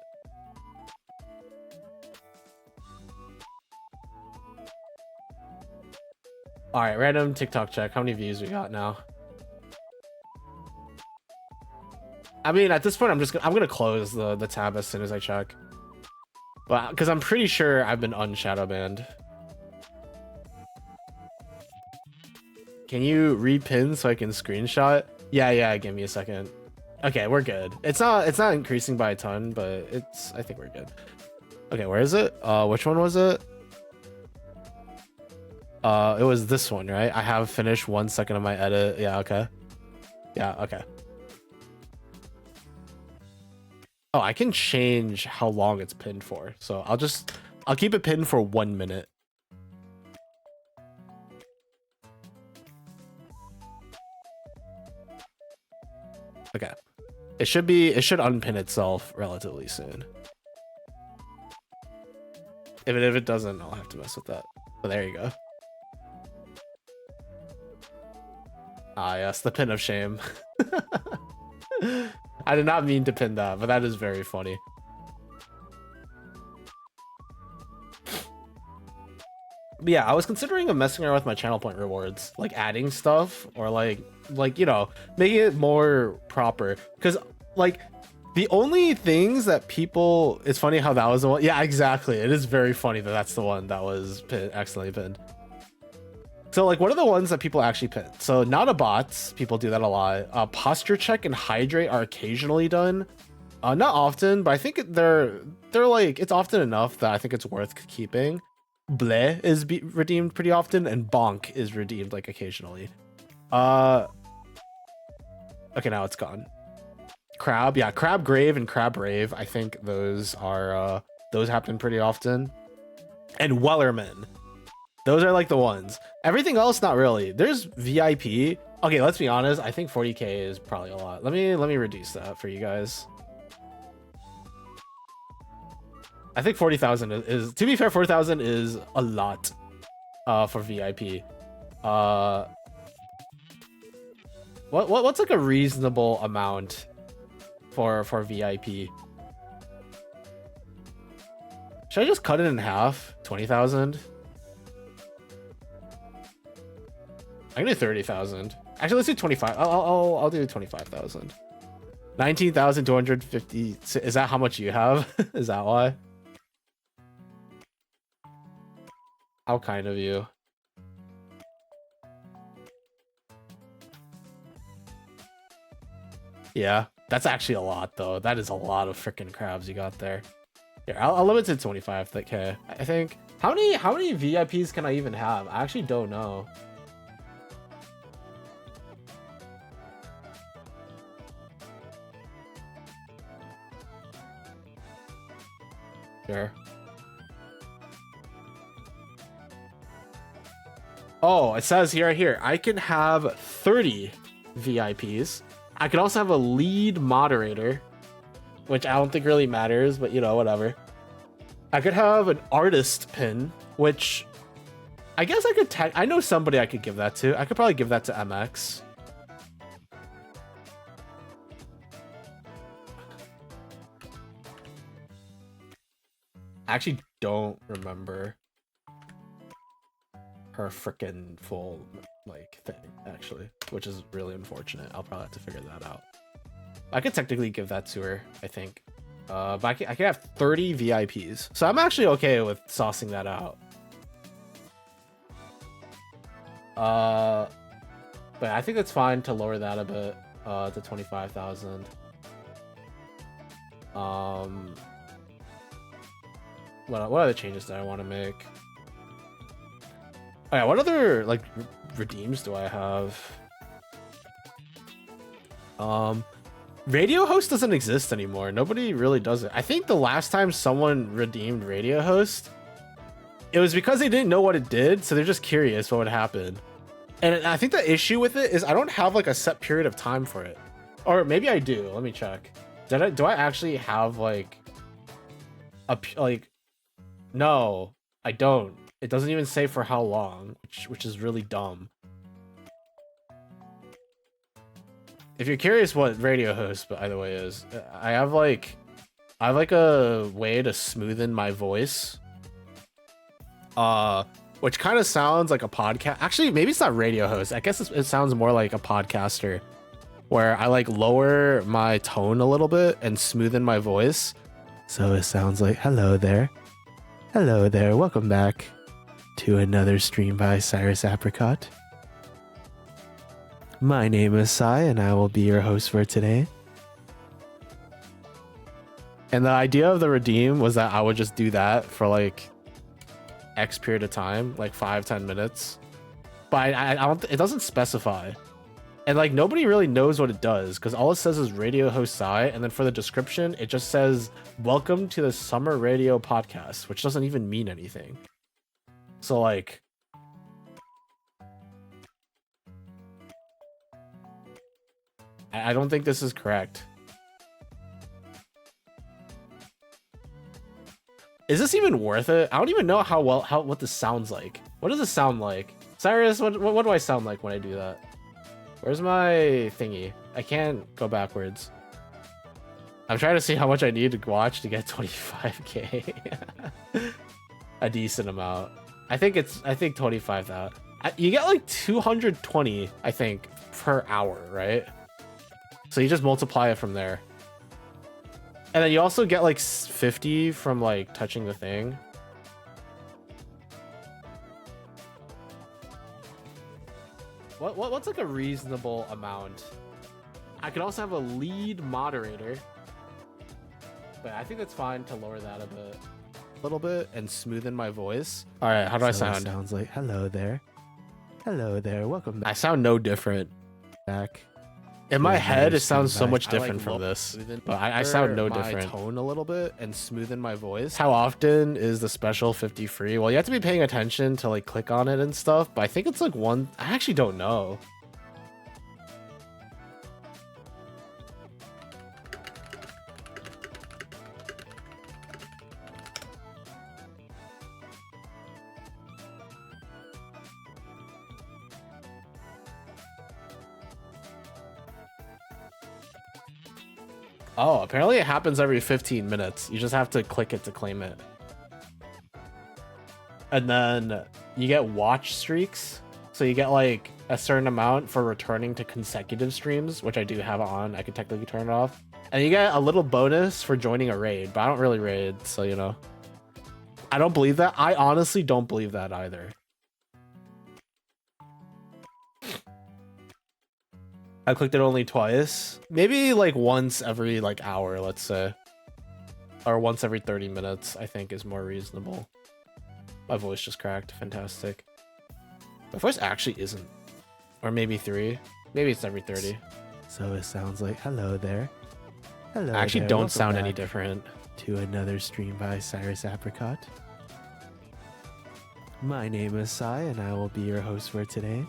S1: All right, random TikTok check. How many views we got now? I mean, at this point, I'm gonna close the tab as soon as I check. But because I'm pretty sure I've been unshadow banned. Can you repin so I can screenshot? Yeah, give me a second. Okay, we're good. It's not increasing by a ton, but I think we're good. Okay, where is it? Which one was it? It was this one, right? I have finished 1 second of my edit. Yeah, okay. Yeah, okay. Oh, I can change how long it's pinned for. So I'll keep it pinned for 1 minute. Okay. It should unpin itself relatively soon. If it doesn't, I'll have to mess with that. But there you go. Ah, yes, the pin of shame. I did not mean to pin that, but that is very funny. But yeah, I was considering messing around with my channel point rewards, like adding stuff or like you know, making it more proper. Because like the only things that people, it's funny how that was the one. Yeah, exactly. It is very funny that that's the one that was accidentally pinned. So like, what are the ones that people actually pin? So not a bots, people do that a lot. Posture check and hydrate are occasionally done. Not often, but I think they're like, it's often enough that I think it's worth keeping. Bleh is redeemed pretty often, and bonk is redeemed like occasionally. Okay, now it's gone. Crab, yeah, crab grave and crab rave. I think those are those happen pretty often. And Wellerman. Those are like the ones. Everything else, not really. There's VIP. Okay, let's be honest. I think 40k is probably a lot. Let me reduce that for you guys. I think 40,000 is, to be fair, 4,000 is a lot for VIP. What's like a reasonable amount for VIP? Should I just cut it in half? 20,000? I can do 30,000. Actually, let's do 25. I'll do 25,000. 19,250. Is that how much you have? Is that why? How kind of you. Yeah, that's actually a lot though. That is a lot of freaking crabs you got there. Here, I'll limit to 25k. I think. How many VIPs can I even have? I actually don't know. Sure. Oh, it says here, I can have 30 VIPs. I could also have a lead moderator, which I don't think really matters, but you know, whatever. I could have an artist pin, which I guess I could I know somebody I could give that to. I could probably give that to MX. I actually don't remember her freaking full like thing, actually, which is really unfortunate. I'll probably have to figure that out. I could technically give that to her, I think. But I can have 30 VIPs, so I'm actually okay with saucing that out. But I think it's fine to lower that a bit to 25,000. What other changes do I want to make? Oh yeah, what other like redeems do I have? Radio host doesn't exist anymore. Nobody really does it. I think the last time someone redeemed radio host, it was because they didn't know what it did, so they're just curious what would happen. And I think the issue with it is I don't have like a set period of time for it, or maybe I do. Let me check. Do I actually have like a like? No, I don't. It doesn't even say for how long, which is really dumb. If you're curious what radio host, by the way, is, I have like a way to smoothen my voice. Which kind of sounds like a podcast. Actually, maybe it's not radio host. I guess it sounds more like a podcaster, where I like lower my tone a little bit and smoothen my voice. So it sounds like, hello there. Hello there. Welcome back to another stream by Cyrus Apricot. My name is Sai and I will be your host for today. And the idea of the redeem was that I would just do that for like X period of time, like 5-10 minutes. But I don't, it doesn't specify. And like nobody really knows what it does because all it says is radio host Sai. And then for the description, it just says, welcome to the Summer Radio Podcast, which doesn't even mean anything. So like, I don't think this is correct. Is this even worth it? I don't even know what this sounds like. What does this sound like? Cyrus, what do I sound like when I do that? Where's my thingy? I can't go backwards. I'm trying to see how much I need to watch to get 25k. A decent amount. I think 25,000. You get like 220, I think, per hour, right? So you just multiply it from there. And then you also get like 50 from like touching the thing. What's like a reasonable amount? I could also have a lead moderator. But I think it's fine to lower that a little bit and smoothen my voice. All right, how do I sound? It sounds like, hello there. Hello there, welcome back. I sound no different. Back. In my head, it sounds so much different from this, but I sound no different. Tone a little bit and smoothen my voice. How often is the special 50 free? Well, you have to be paying attention to like click on it and stuff, but I think it's like one. I actually don't know. Oh, apparently it happens every 15 minutes. You just have to click it to claim it. And then you get watch streaks. So you get like a certain amount for returning to consecutive streams, which I do have on. I could technically turn it off. And you get a little bonus for joining a raid, but I don't really raid, so you know. I don't believe that. I honestly don't believe that either. I clicked it only twice. Maybe like once every like hour, let's say. Or once every 30 minutes, I think is more reasonable. My voice just cracked. Fantastic. My voice actually isn't. Or maybe 3. Maybe it's every 30. So it sounds like, hello there. Hello. I actually don't sound any different. To another stream by Cyrus Apricot. My name is Sai and I will be your host for today.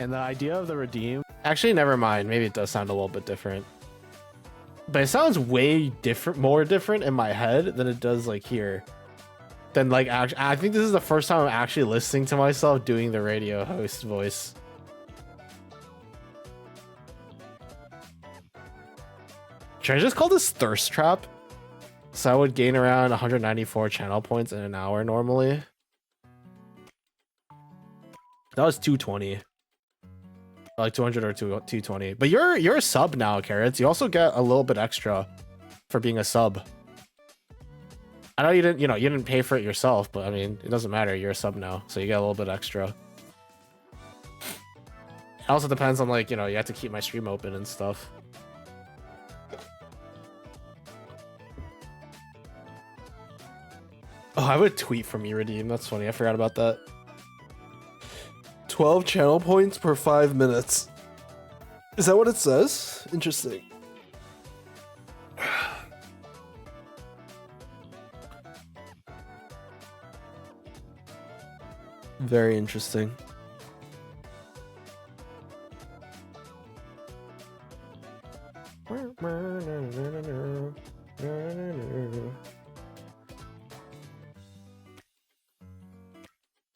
S1: And the idea of the redeem, actually, never mind. Maybe it does sound a little bit different, but it sounds way different, more different in my head than it does like here. Then like, I think this is the first time I'm actually listening to myself doing the radio host voice. Should I just call this thirst trap? So I would gain around 194 channel points in an hour normally. That was 220. Like 200 or 220. But you're a sub now, Carrots. You also get a little bit extra for being a sub. I know you didn't pay for it yourself, but I mean, it doesn't matter. You're a sub now, so you get a little bit extra. It also depends on like, you have to keep my stream open and stuff. Oh, I have a tweet from Redeem. That's funny. I forgot about that.
S2: 12 channel points per 5 minutes. Is that what it says? Interesting. Very interesting.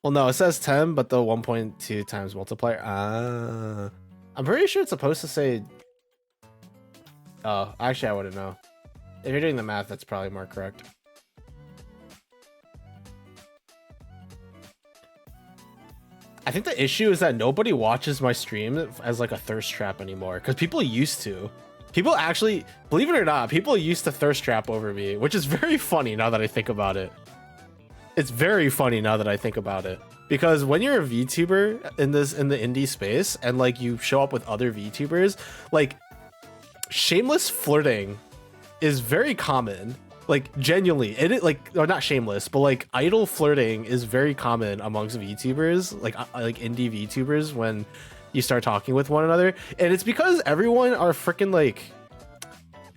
S1: Well, no, it says 10, but the 1.2 times multiplier. I'm pretty sure it's supposed to say... Oh, actually, I wouldn't know. If you're doing the math, that's probably more correct. I think the issue is that nobody watches my stream as like a thirst trap anymore, because people used to. People actually, believe it or not, people used to thirst trap over me, which is very funny now that I think about it. It's very funny now that I think about it. Because when you're a VTuber in the indie space and like you show up with other VTubers, like shameless flirting is very common. Like genuinely, it like, or not shameless, but like idle flirting is very common amongst VTubers, like indie VTubers when you start talking with one another. And it's because everyone are freaking like,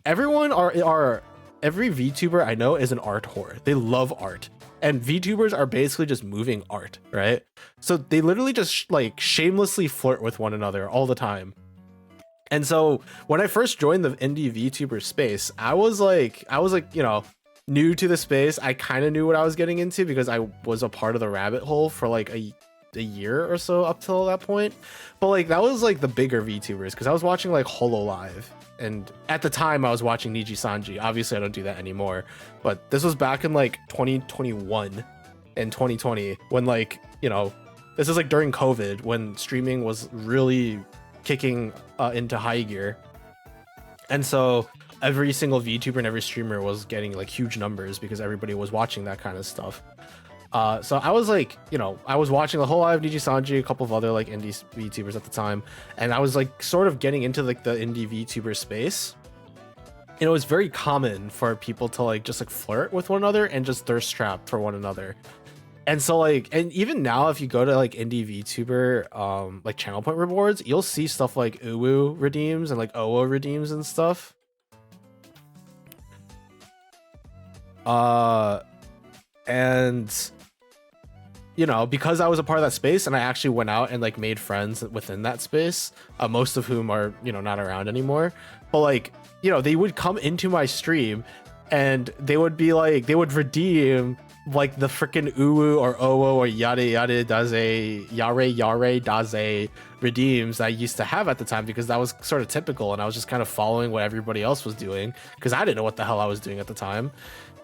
S1: everyone are every VTuber I know is an art whore. They love art. And VTubers are basically just moving art, right? So they literally just like shamelessly flirt with one another all the time. And so when I first joined the indie VTuber space, I was like, you know, new to the space. I kind of knew what I was getting into because I was a part of the rabbit hole for like a year or so up till that point. But like that was like the bigger VTubers, because I was watching like HoloLive. And at the time I was watching Niji Sanji. Obviously I don't do that anymore, but this was back in like 2021 and 2020 when like, you know, this is like during COVID when streaming was really kicking into high gear. And so every single VTuber and every streamer was getting like huge numbers because everybody was watching that kind of stuff. So I was like, you know, I was watching the whole live Niji Sanji, a couple of other like indie VTubers at the time, and I was like sort of getting into like the indie VTuber space. You know, it's very common for people to like just like flirt with one another and just thirst trap for one another. And so like, and even now if you go to like indie VTuber like channel point rewards, you'll see stuff like Uwu redeems and like Owo redeems and stuff. And you know, because I was a part of that space and I actually went out and like made friends within that space, most of whom are, you know, not around anymore. But like, you know, they would come into my stream and they would be like, they would redeem like the freaking Uwu or Owo or yare daze redeems that I used to have at the time, because that was sort of typical and I was just kind of following what everybody else was doing because I didn't know what the hell I was doing at the time.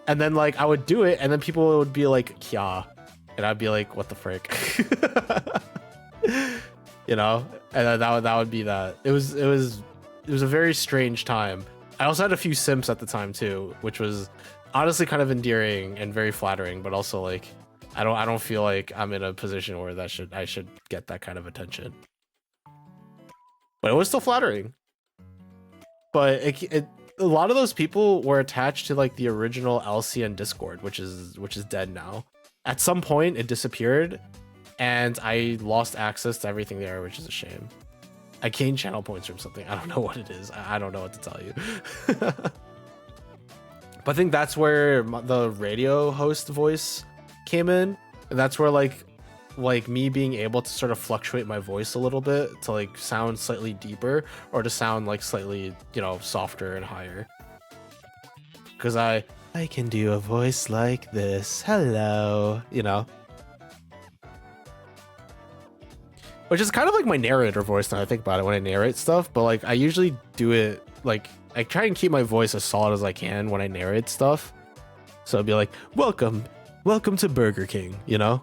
S1: And then like I would do it and then people would be like, Kya. And I'd be like, what the frick? You know? And that would be that. It was a very strange time. I also had a few simps at the time too, which was honestly kind of endearing and very flattering, but also like I don't feel like I'm in a position where I should get that kind of attention. But it was still flattering. But a lot of those people were attached to like the original LCN Discord, which is dead now. At some point it disappeared and I lost access to everything there, which is a shame. I gained channel points from something. I don't know what it is. I don't know what to tell you. But I think that's where the radio host voice came in. And that's where like me being able to sort of fluctuate my voice a little bit to like sound slightly deeper or to sound like slightly, you know, softer and higher. Because I can do a voice like this. Hello, you know. Which is kind of like my narrator voice now I think about it when I narrate stuff, but like I usually do it like I try and keep my voice as solid as I can when I narrate stuff. So I'd be like, welcome to Burger King, you know?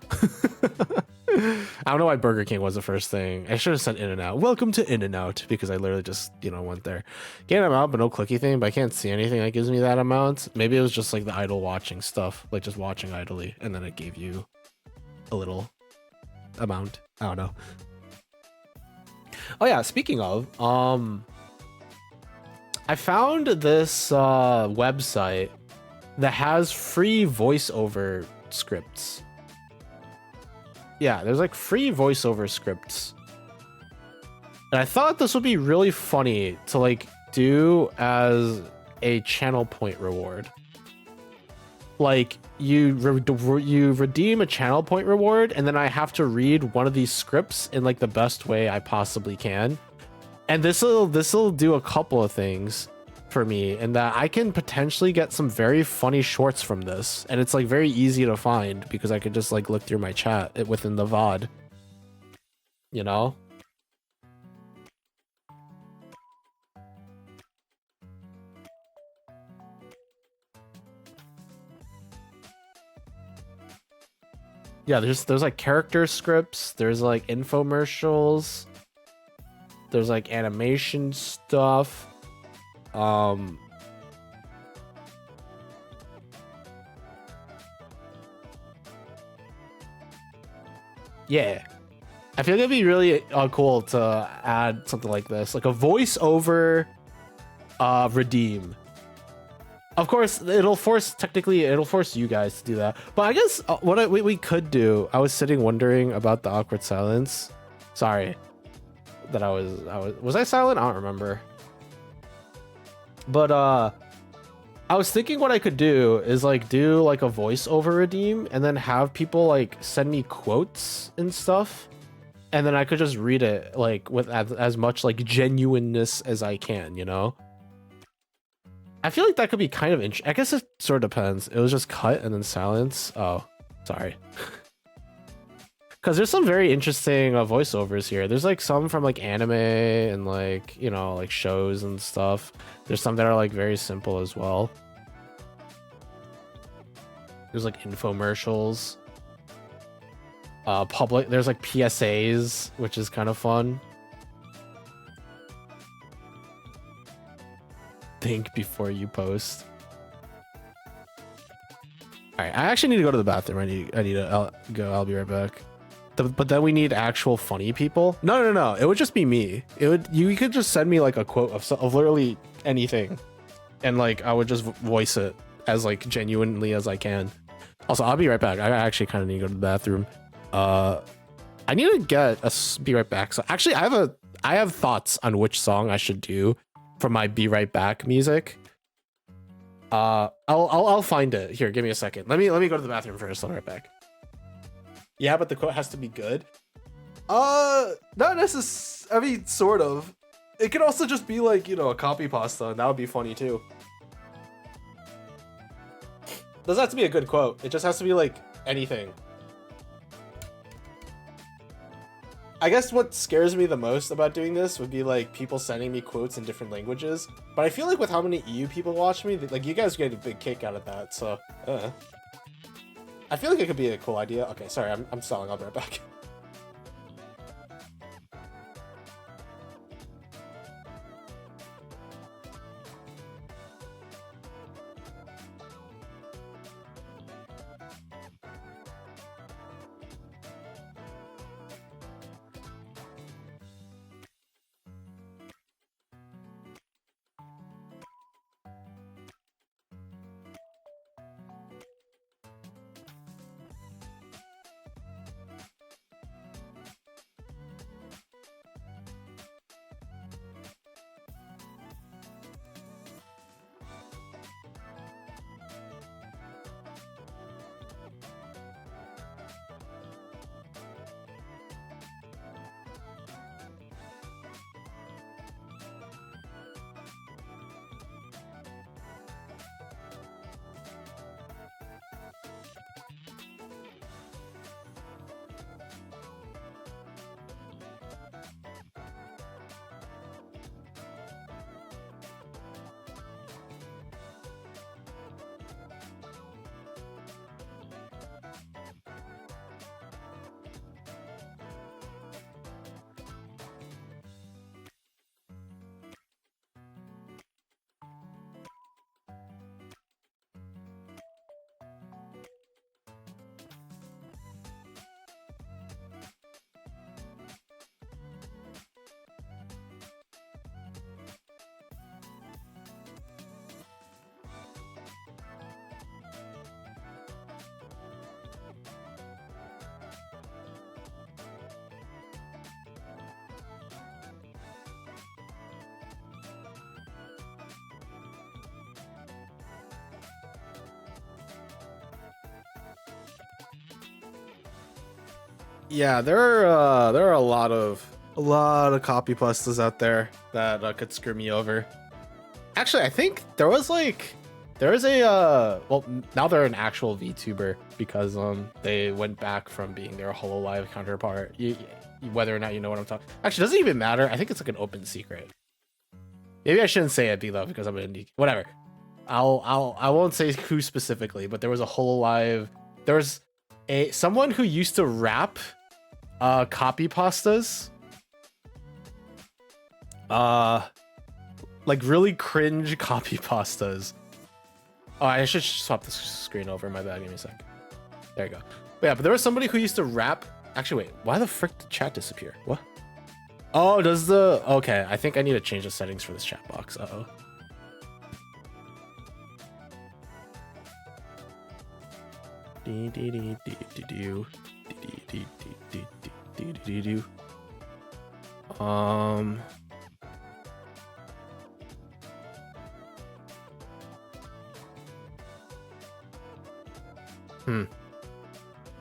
S1: I don't know why Burger King was the first thing. I should have said In-N-Out. Welcome to In-N-Out, because I literally just, you know, went there. Gain amount, but no clicky thing, but I can't see anything that gives me that amount. Maybe it was just like the idle watching stuff, like just watching idly, and then it gave you a little amount. I don't know. Oh yeah, speaking of, I found this website that has free voiceover scripts. Yeah, there's like free voiceover scripts. And I thought this would be really funny to like do as a channel point reward. Like you redeem a channel point reward, and then I have to read one of these scripts in like the best way I possibly can. And this'll do a couple of things for me, and that I can potentially get some very funny shorts from this, and it's like very easy to find because I could just like look through my chat within the VOD, you know. Yeah, there's like character scripts, there's like infomercials, there's like animation stuff. Yeah. I feel like it'd be really cool to add something like this, like a voiceover redeem. Of course, it'll force you guys to do that. But I guess what we could do, I was sitting wondering about the awkward silence. Sorry that I was I silent? I don't remember. But I was thinking what I could do is like do like a voiceover redeem and then have people like send me quotes and stuff. And then I could just read it like with as much like genuineness as I can, you know? I feel like that could be kind of I guess it sort of depends. It was just cut and then silence. Oh, sorry. Because there's some very interesting voiceovers here. There's like some from like anime and like, you know, like shows and stuff. There's some that are like very simple as well. There's like infomercials. There's like PSAs, which is kind of fun. Think before you post. All right, I actually need to go to the bathroom. I need to go. I'll be right back. But then we need actual funny people. No. It would just be me. You could just send me like a quote of literally anything, and like I would just voice it as like genuinely as I can. Also, I'll be right back. I actually kind of need to go to the bathroom. I need to be right back. So actually, I have thoughts on which song I should do for my be right back music. I'll find it. Here, give me a second. Let me go to the bathroom first. I'll be right back. Yeah, but the quote has to be good.
S2: Not necessarily. I mean, sort of. It could also just be like, you know, a copy pasta, and that would be funny too.
S1: Doesn't have to be a good quote. It just has to be like anything. I guess what scares me the most about doing this would be like people sending me quotes in different languages. But I feel like with how many EU people watch me, like you guys get a big kick out of that. So, I feel like it could be a cool idea. Okay, sorry, I'm stalling. I'll be right back. Yeah, there are a lot of copy pastas out there that could screw me over. Actually, I think there is a well, now they're an actual VTuber because they went back from being their HoloLive counterpart. Whether or not you know what I'm talking. Actually, it doesn't even matter. I think it's like an open secret. Maybe I shouldn't say it, though, because I'm an indie. Whatever. I won't say who specifically, but there was a HoloLive. someone who used to rap copy pastas. Like really cringe copy pastas. Oh, I should swap the screen over. My bad. Give me a sec. There you go. But yeah, but there was somebody who used to rap. Actually, wait. Why the frick did chat disappear? What? Oh, does the... Okay, I think I need to change the settings for this chat box. Uh-oh.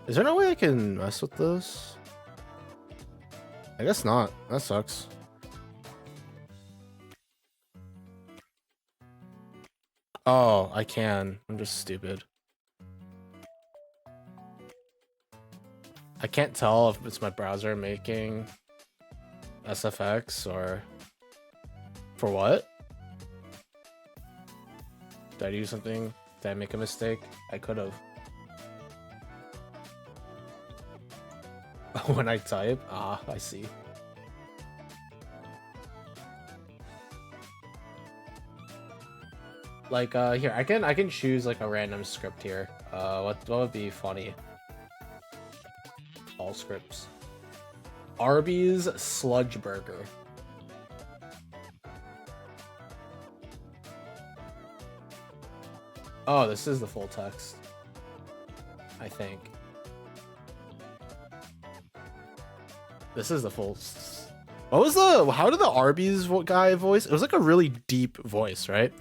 S1: Is there no way I can mess with this? I guess not. That sucks. Oh, I can. I'm just stupid. I can't tell if it's my browser making SFX or for what? Did I do something? Did I make a mistake? I could have. When I type? Ah, I see. Like here, I can choose like a random script here. What would be funny? All scripts. Arby's sludge burger. Oh, this is the full text. I think. This is the full... What was the... How did the Arby's guy voice? It was like a really deep voice, right?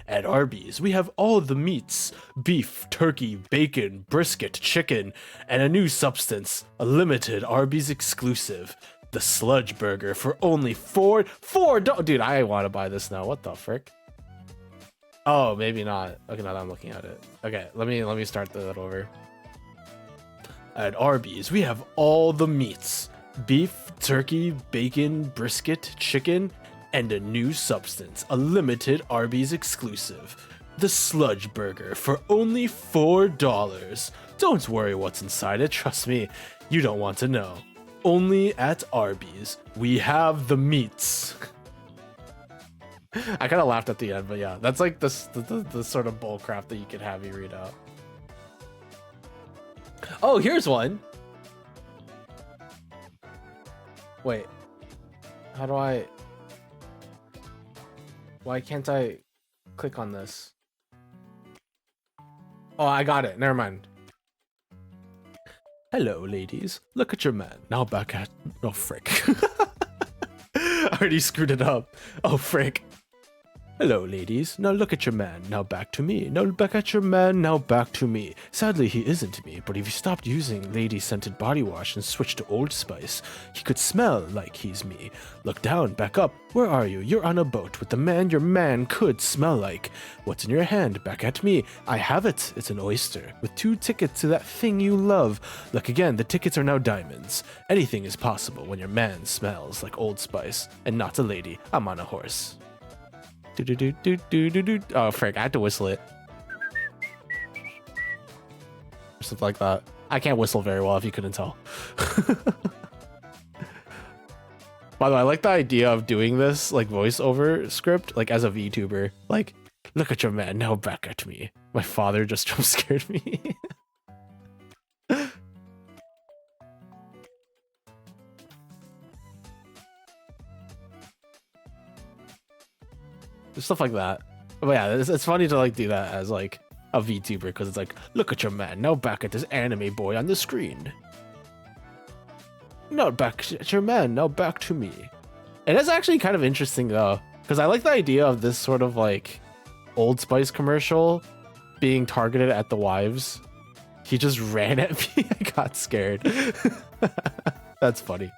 S1: At Arby's, we have all the meats. Beef, turkey, bacon, brisket, chicken, and a new substance. A limited Arby's exclusive. The sludge burger for only $4. Dude, I want to buy this now. What the frick? Oh, maybe not. Okay, now that I'm looking at it. Okay, let me start that over. At Arby's, we have all the meats. Beef, turkey, bacon, brisket, chicken, and a new substance, a limited Arby's exclusive. The sludge burger for only $4. Don't worry what's inside it, trust me, you don't want to know. Only at Arby's, we have the meats. I kind of laughed at the end, but yeah, that's like the sort of bull crap that you could have me read out. Oh, here's one. Wait, how do I... Why can't I click on this? Oh, I got it. Never mind. Hello, ladies. Look at your man. Now back at... Oh, frick. I already screwed it up. Oh, frick. Hello, ladies. Now look at your man. Now back to me. Now back at your man. Now back to me. Sadly, he isn't me, but if you stopped using lady-scented body wash and switched to Old Spice, he could smell like he's me. Look down, back up. Where are you? You're on a boat with the man your man could smell like. What's in your hand? Back at me. I have it. It's an oyster with 2 tickets to that thing you love. Look again. The tickets are now diamonds. Anything is possible when your man smells like Old Spice and not a lady. I'm on a horse. Oh, frick, I had to whistle it. Something like that. I can't whistle very well if you couldn't tell. By the way, I like the idea of doing this, like, voiceover script, like, as a VTuber. Like, look at your man, now back at me. My father just jump scared me. Stuff like that. But yeah, it's funny to like do that as like a VTuber because it's like, look at your man, now back at this anime boy on the screen. Now back at your man, now back to me. It is actually kind of interesting though, because I like the idea of this sort of like Old Spice commercial being targeted at the wives. He just ran at me. I got scared. That's funny.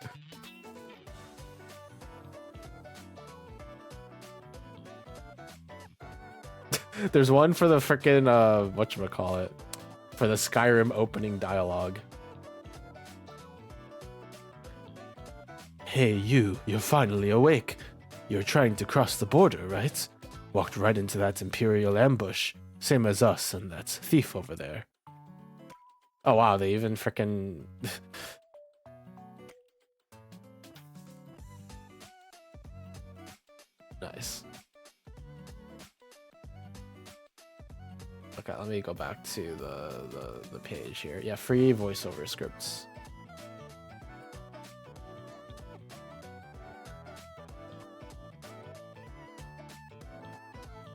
S1: There's one for the frickin' whatchamacallit, for the Skyrim opening dialogue. Hey you're finally awake. You're trying to cross the border, right? Walked right into that Imperial ambush. Same as us and that thief over there. Oh wow, they even freaking nice. Okay, let me go back to the page here. Yeah, free voiceover scripts.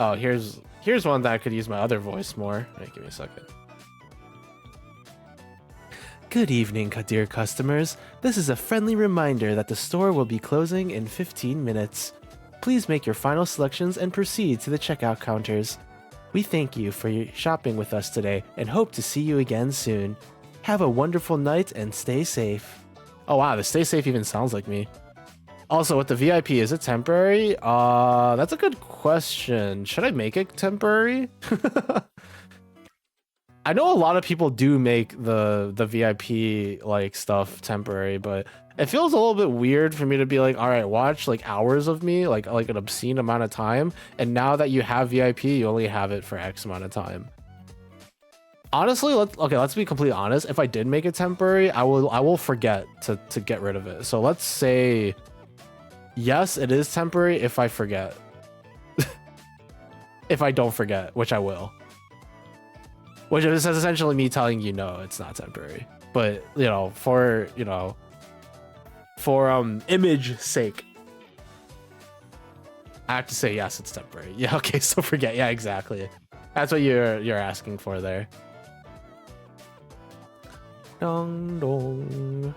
S1: Oh, here's one that I could use my other voice more. Wait, give me a second. Good evening, dear customers. This is a friendly reminder that the store will be closing in 15 minutes. Please make your final selections and proceed to the checkout counters. We thank you for your shopping with us today and hope to see you again soon. Have a wonderful night and stay safe. Oh wow, the stay safe even sounds like me. Also, with the VIP, is it temporary? That's a good question. Should I make it temporary? I know a lot of people do make the VIP like stuff temporary, but it feels a little bit weird for me to be like, all right, watch like hours of me, like an obscene amount of time, and now that you have VIP, you only have it for X amount of time. Honestly, let's be completely honest. If I did make it temporary, I will forget to get rid of it. So let's say yes, it is temporary if I forget. If I don't forget, which I will. Which is essentially me telling you no, it's not temporary. But for image sake, I have to say yes, it's temporary. Yeah, okay, so forget. Yeah, exactly. That's what you're asking for there. Dong dong.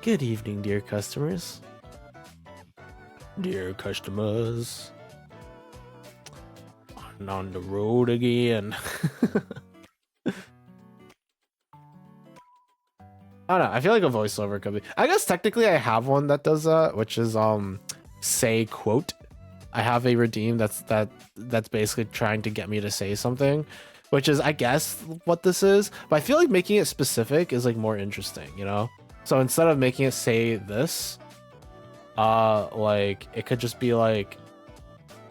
S1: Good evening, dear customers. Dear customers. On the road again. I don't know. I feel like a voiceover could be. I guess technically I have one that does that, which is say quote. I have a redeem that's basically trying to get me to say something, which is I guess what this is. But I feel like making it specific is like more interesting, you know? So instead of making it say this, like it could just be like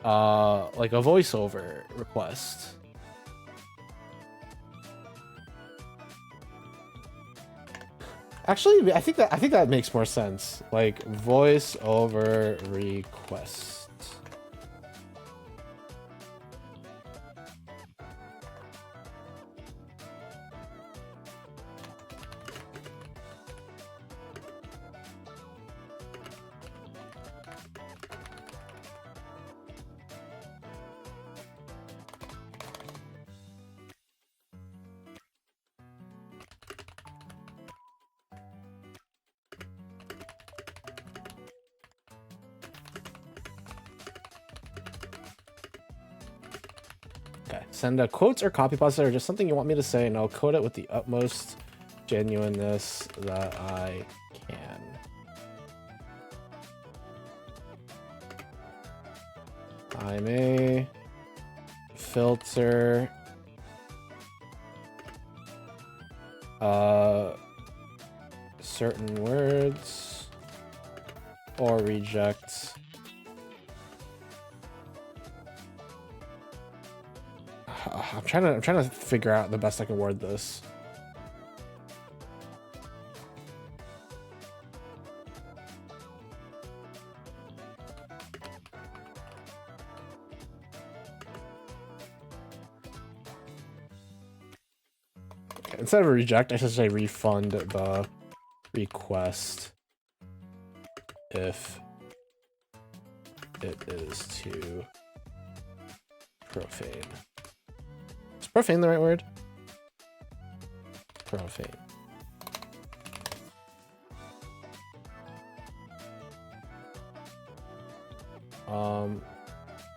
S1: a voiceover request. Actually, I think that makes more sense. Like voiceover request. Send a quotes or copy pasta or just something you want me to say, and I'll code it with the utmost genuineness that I can. I may filter certain words or reject I'm trying to figure out the best I can word this. Okay, instead of reject, I should say refund the request if it is too profane. Is profane the right word? Profane.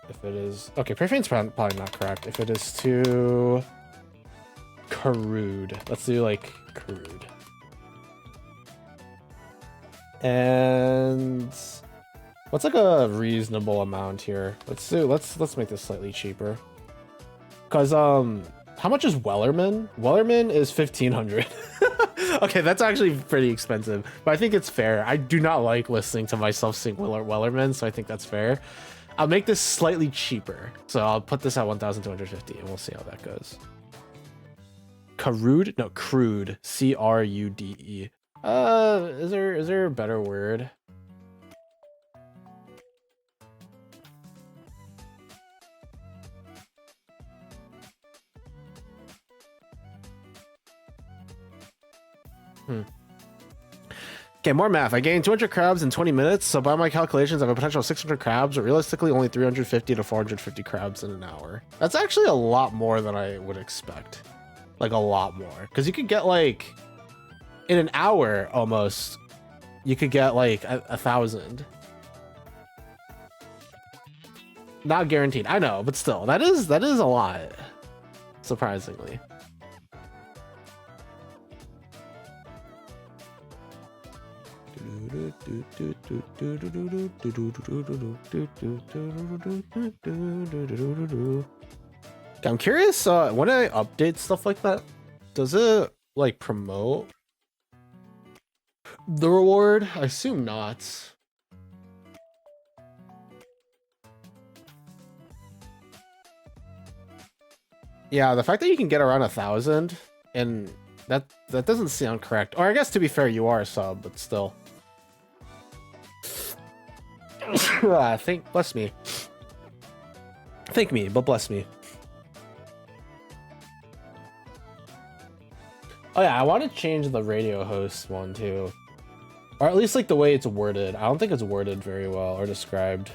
S1: If it is okay, profane's probably not correct. If it is too crude, let's do like crude. And what's like a reasonable amount here? Let's make this slightly cheaper. Cause how much is Wellerman? Wellerman is 1,500. Okay, that's actually pretty expensive, but I think it's fair. I do not like listening to myself sing Wellerman, so I think that's fair. I'll make this slightly cheaper, so I'll put this at 1,250, and we'll see how that goes. Crude? No, crude. C-R-U-D-E. Is there a better word? Okay, more math. I gained 200 crabs in 20 minutes, so by my calculations, I have a potential of 600 crabs, but realistically, only 350 to 450 crabs in an hour. That's actually a lot more than I would expect. Like, a lot more. Because you could get, like, in an hour, almost, you could get, like, 1,000. Not guaranteed. I know, but still, that is a lot. Surprisingly. I'm curious, when I update stuff like that, does it like promote the reward? I assume not. Yeah, the fact that you can get around 1,000 and that doesn't sound correct. Or I guess to be fair, you are a sub, but still. Bless me. Thank me, but bless me. Oh yeah, I want to change the radio host one too. Or at least like the way it's worded. I don't think it's worded very well or described.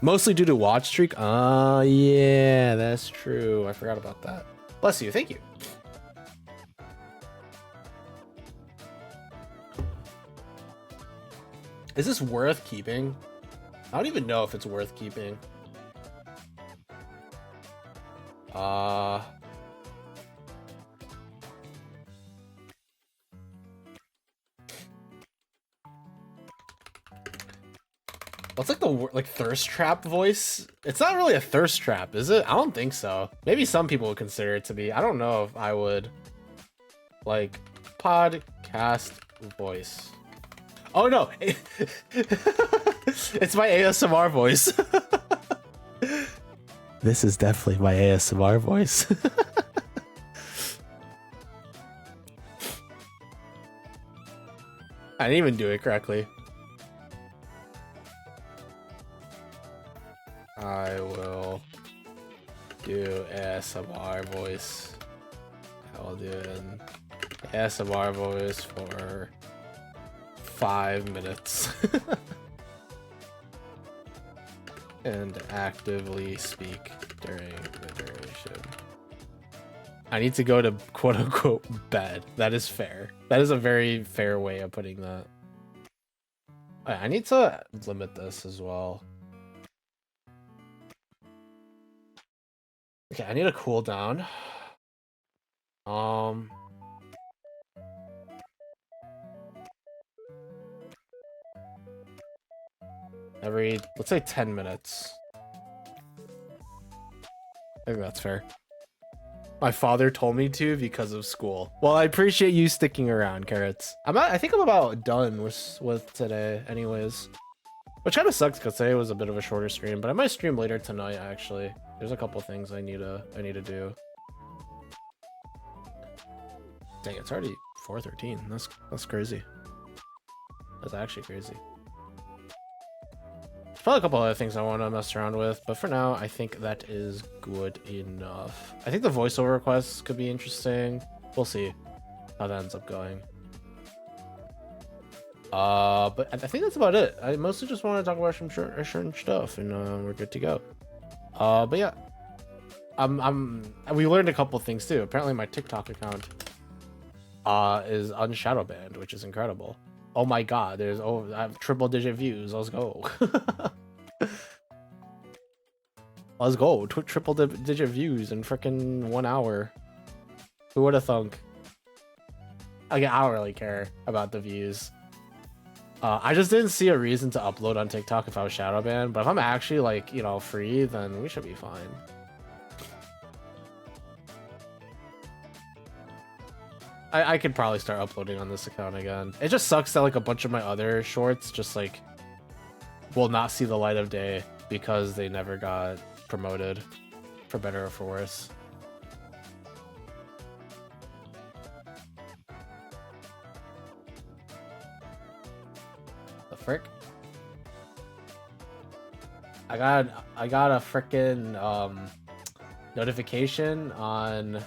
S1: Mostly due to watch streak. Oh yeah, that's true. I forgot about that. Bless you, thank you. Is this worth keeping? I don't even know if it's worth keeping. What's like the thirst trap voice? It's not really a thirst trap, is it? I don't think so. Maybe some people would consider it to be. I don't know if I would. Like, podcast voice. Oh no, it's my ASMR voice. This is definitely my ASMR voice. I didn't even do it correctly. I will do ASMR voice. I will do an ASMR voice for 5 minutes. And actively speak during the duration. I need to go to quote unquote bed. That is fair. That is a very fair way of putting that. I need to limit this as well. Okay, I need a cooldown. Every, let's say 10 minutes. I think that's fair. My father told me to because of school. Well, I appreciate you sticking around, Carrots. I think I'm about done with today anyways. Which kind of sucks because today was a bit of a shorter stream, but I might stream later tonight actually. There's a couple things I need to do. Dang, it's already 4:13. That's crazy. That's actually crazy. There's probably a couple other things I want to mess around with, but for now, I think that is good enough. I think the voiceover requests could be interesting. We'll see how that ends up going. But I think that's about it. I mostly just want to talk about some certain stuff, and we're good to go. But yeah, we learned a couple things too. Apparently, my TikTok account is unshadowbanned, banned, which is incredible. Oh my god, I have triple-digit views. Let's go. Let's go. Triple-digit views in freaking 1 hour. Who would have thunk? Again, I don't really care about the views. I just didn't see a reason to upload on TikTok if I was shadow banned, but if I'm actually like, you know, free, then we should be fine. I could probably start uploading on this account again. It just sucks that like a bunch of my other shorts just like will not see the light of day because they never got promoted, for better or for worse. The frick? I got a frickin' notification on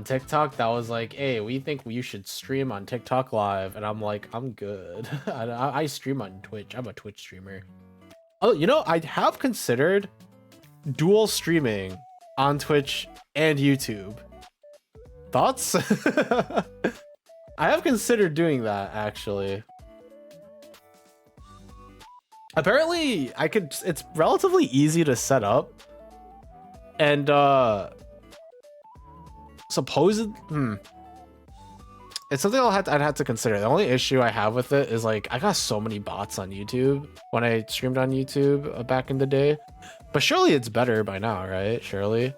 S1: TikTok that was like, hey, we think you should stream on TikTok live, and I'm like, I'm good. I stream on Twitch. I'm a Twitch streamer. Oh, you know, I have considered dual streaming on Twitch and YouTube. Thoughts? I have considered doing that, actually. Apparently, it's relatively easy to set up. And, it's something I'd have to consider. The only issue I have with it is, like, I got so many bots on YouTube when I streamed on YouTube back in the day. But surely it's better by now, right? Surely.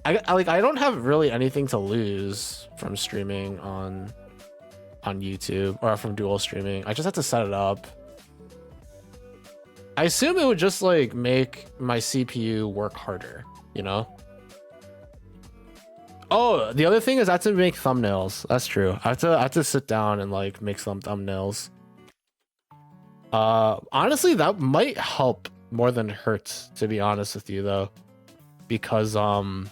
S1: I don't have really anything to lose from streaming on YouTube or from dual streaming. I just have to set it up. I assume it would just like make my CPU work harder, you know? Oh, the other thing is I have to make thumbnails. That's true. I have to sit down and like make some thumbnails. Honestly, that might help more than hurt, to be honest with you, though, because then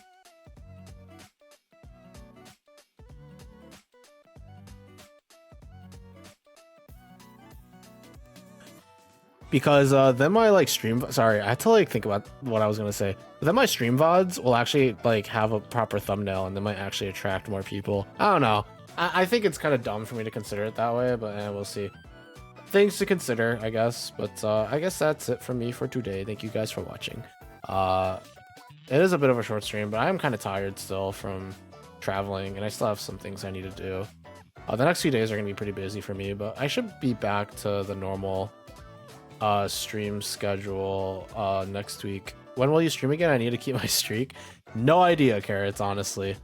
S1: my like stream, sorry, I had to like think about what I was gonna say. But then my stream VODs will actually like have a proper thumbnail, and they might actually attract more people. I don't know. I think it's kind of dumb for me to consider it that way, but we'll see. Things to consider, I guess. But I guess that's it from me for today. Thank you guys for watching. It is a bit of a short stream, but I'm kind of tired still from traveling, and I still have some things I need to do. The next few days are gonna be pretty busy for me, but I should be back to the normal stream schedule next week. When will you stream again? I need to keep my streak. No idea, Carrots, honestly.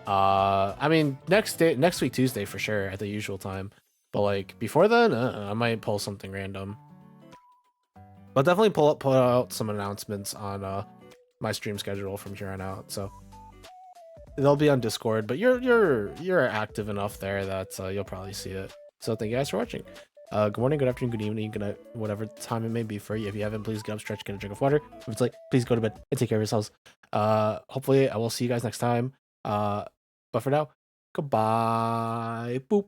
S1: I mean, next week Tuesday for sure at the usual time, but like before then, I might pull something random. But definitely put out some announcements on my stream schedule from here on out, so they'll be on Discord, but you're active enough there that you'll probably see it. So thank you guys for watching. Good morning, good afternoon, good evening, good night, whatever time it may be for you. If you haven't, please get up, stretch, get a drink of water. If it's late, please go to bed and take care of yourselves. Hopefully I will see you guys next time. But for now, goodbye. Boop.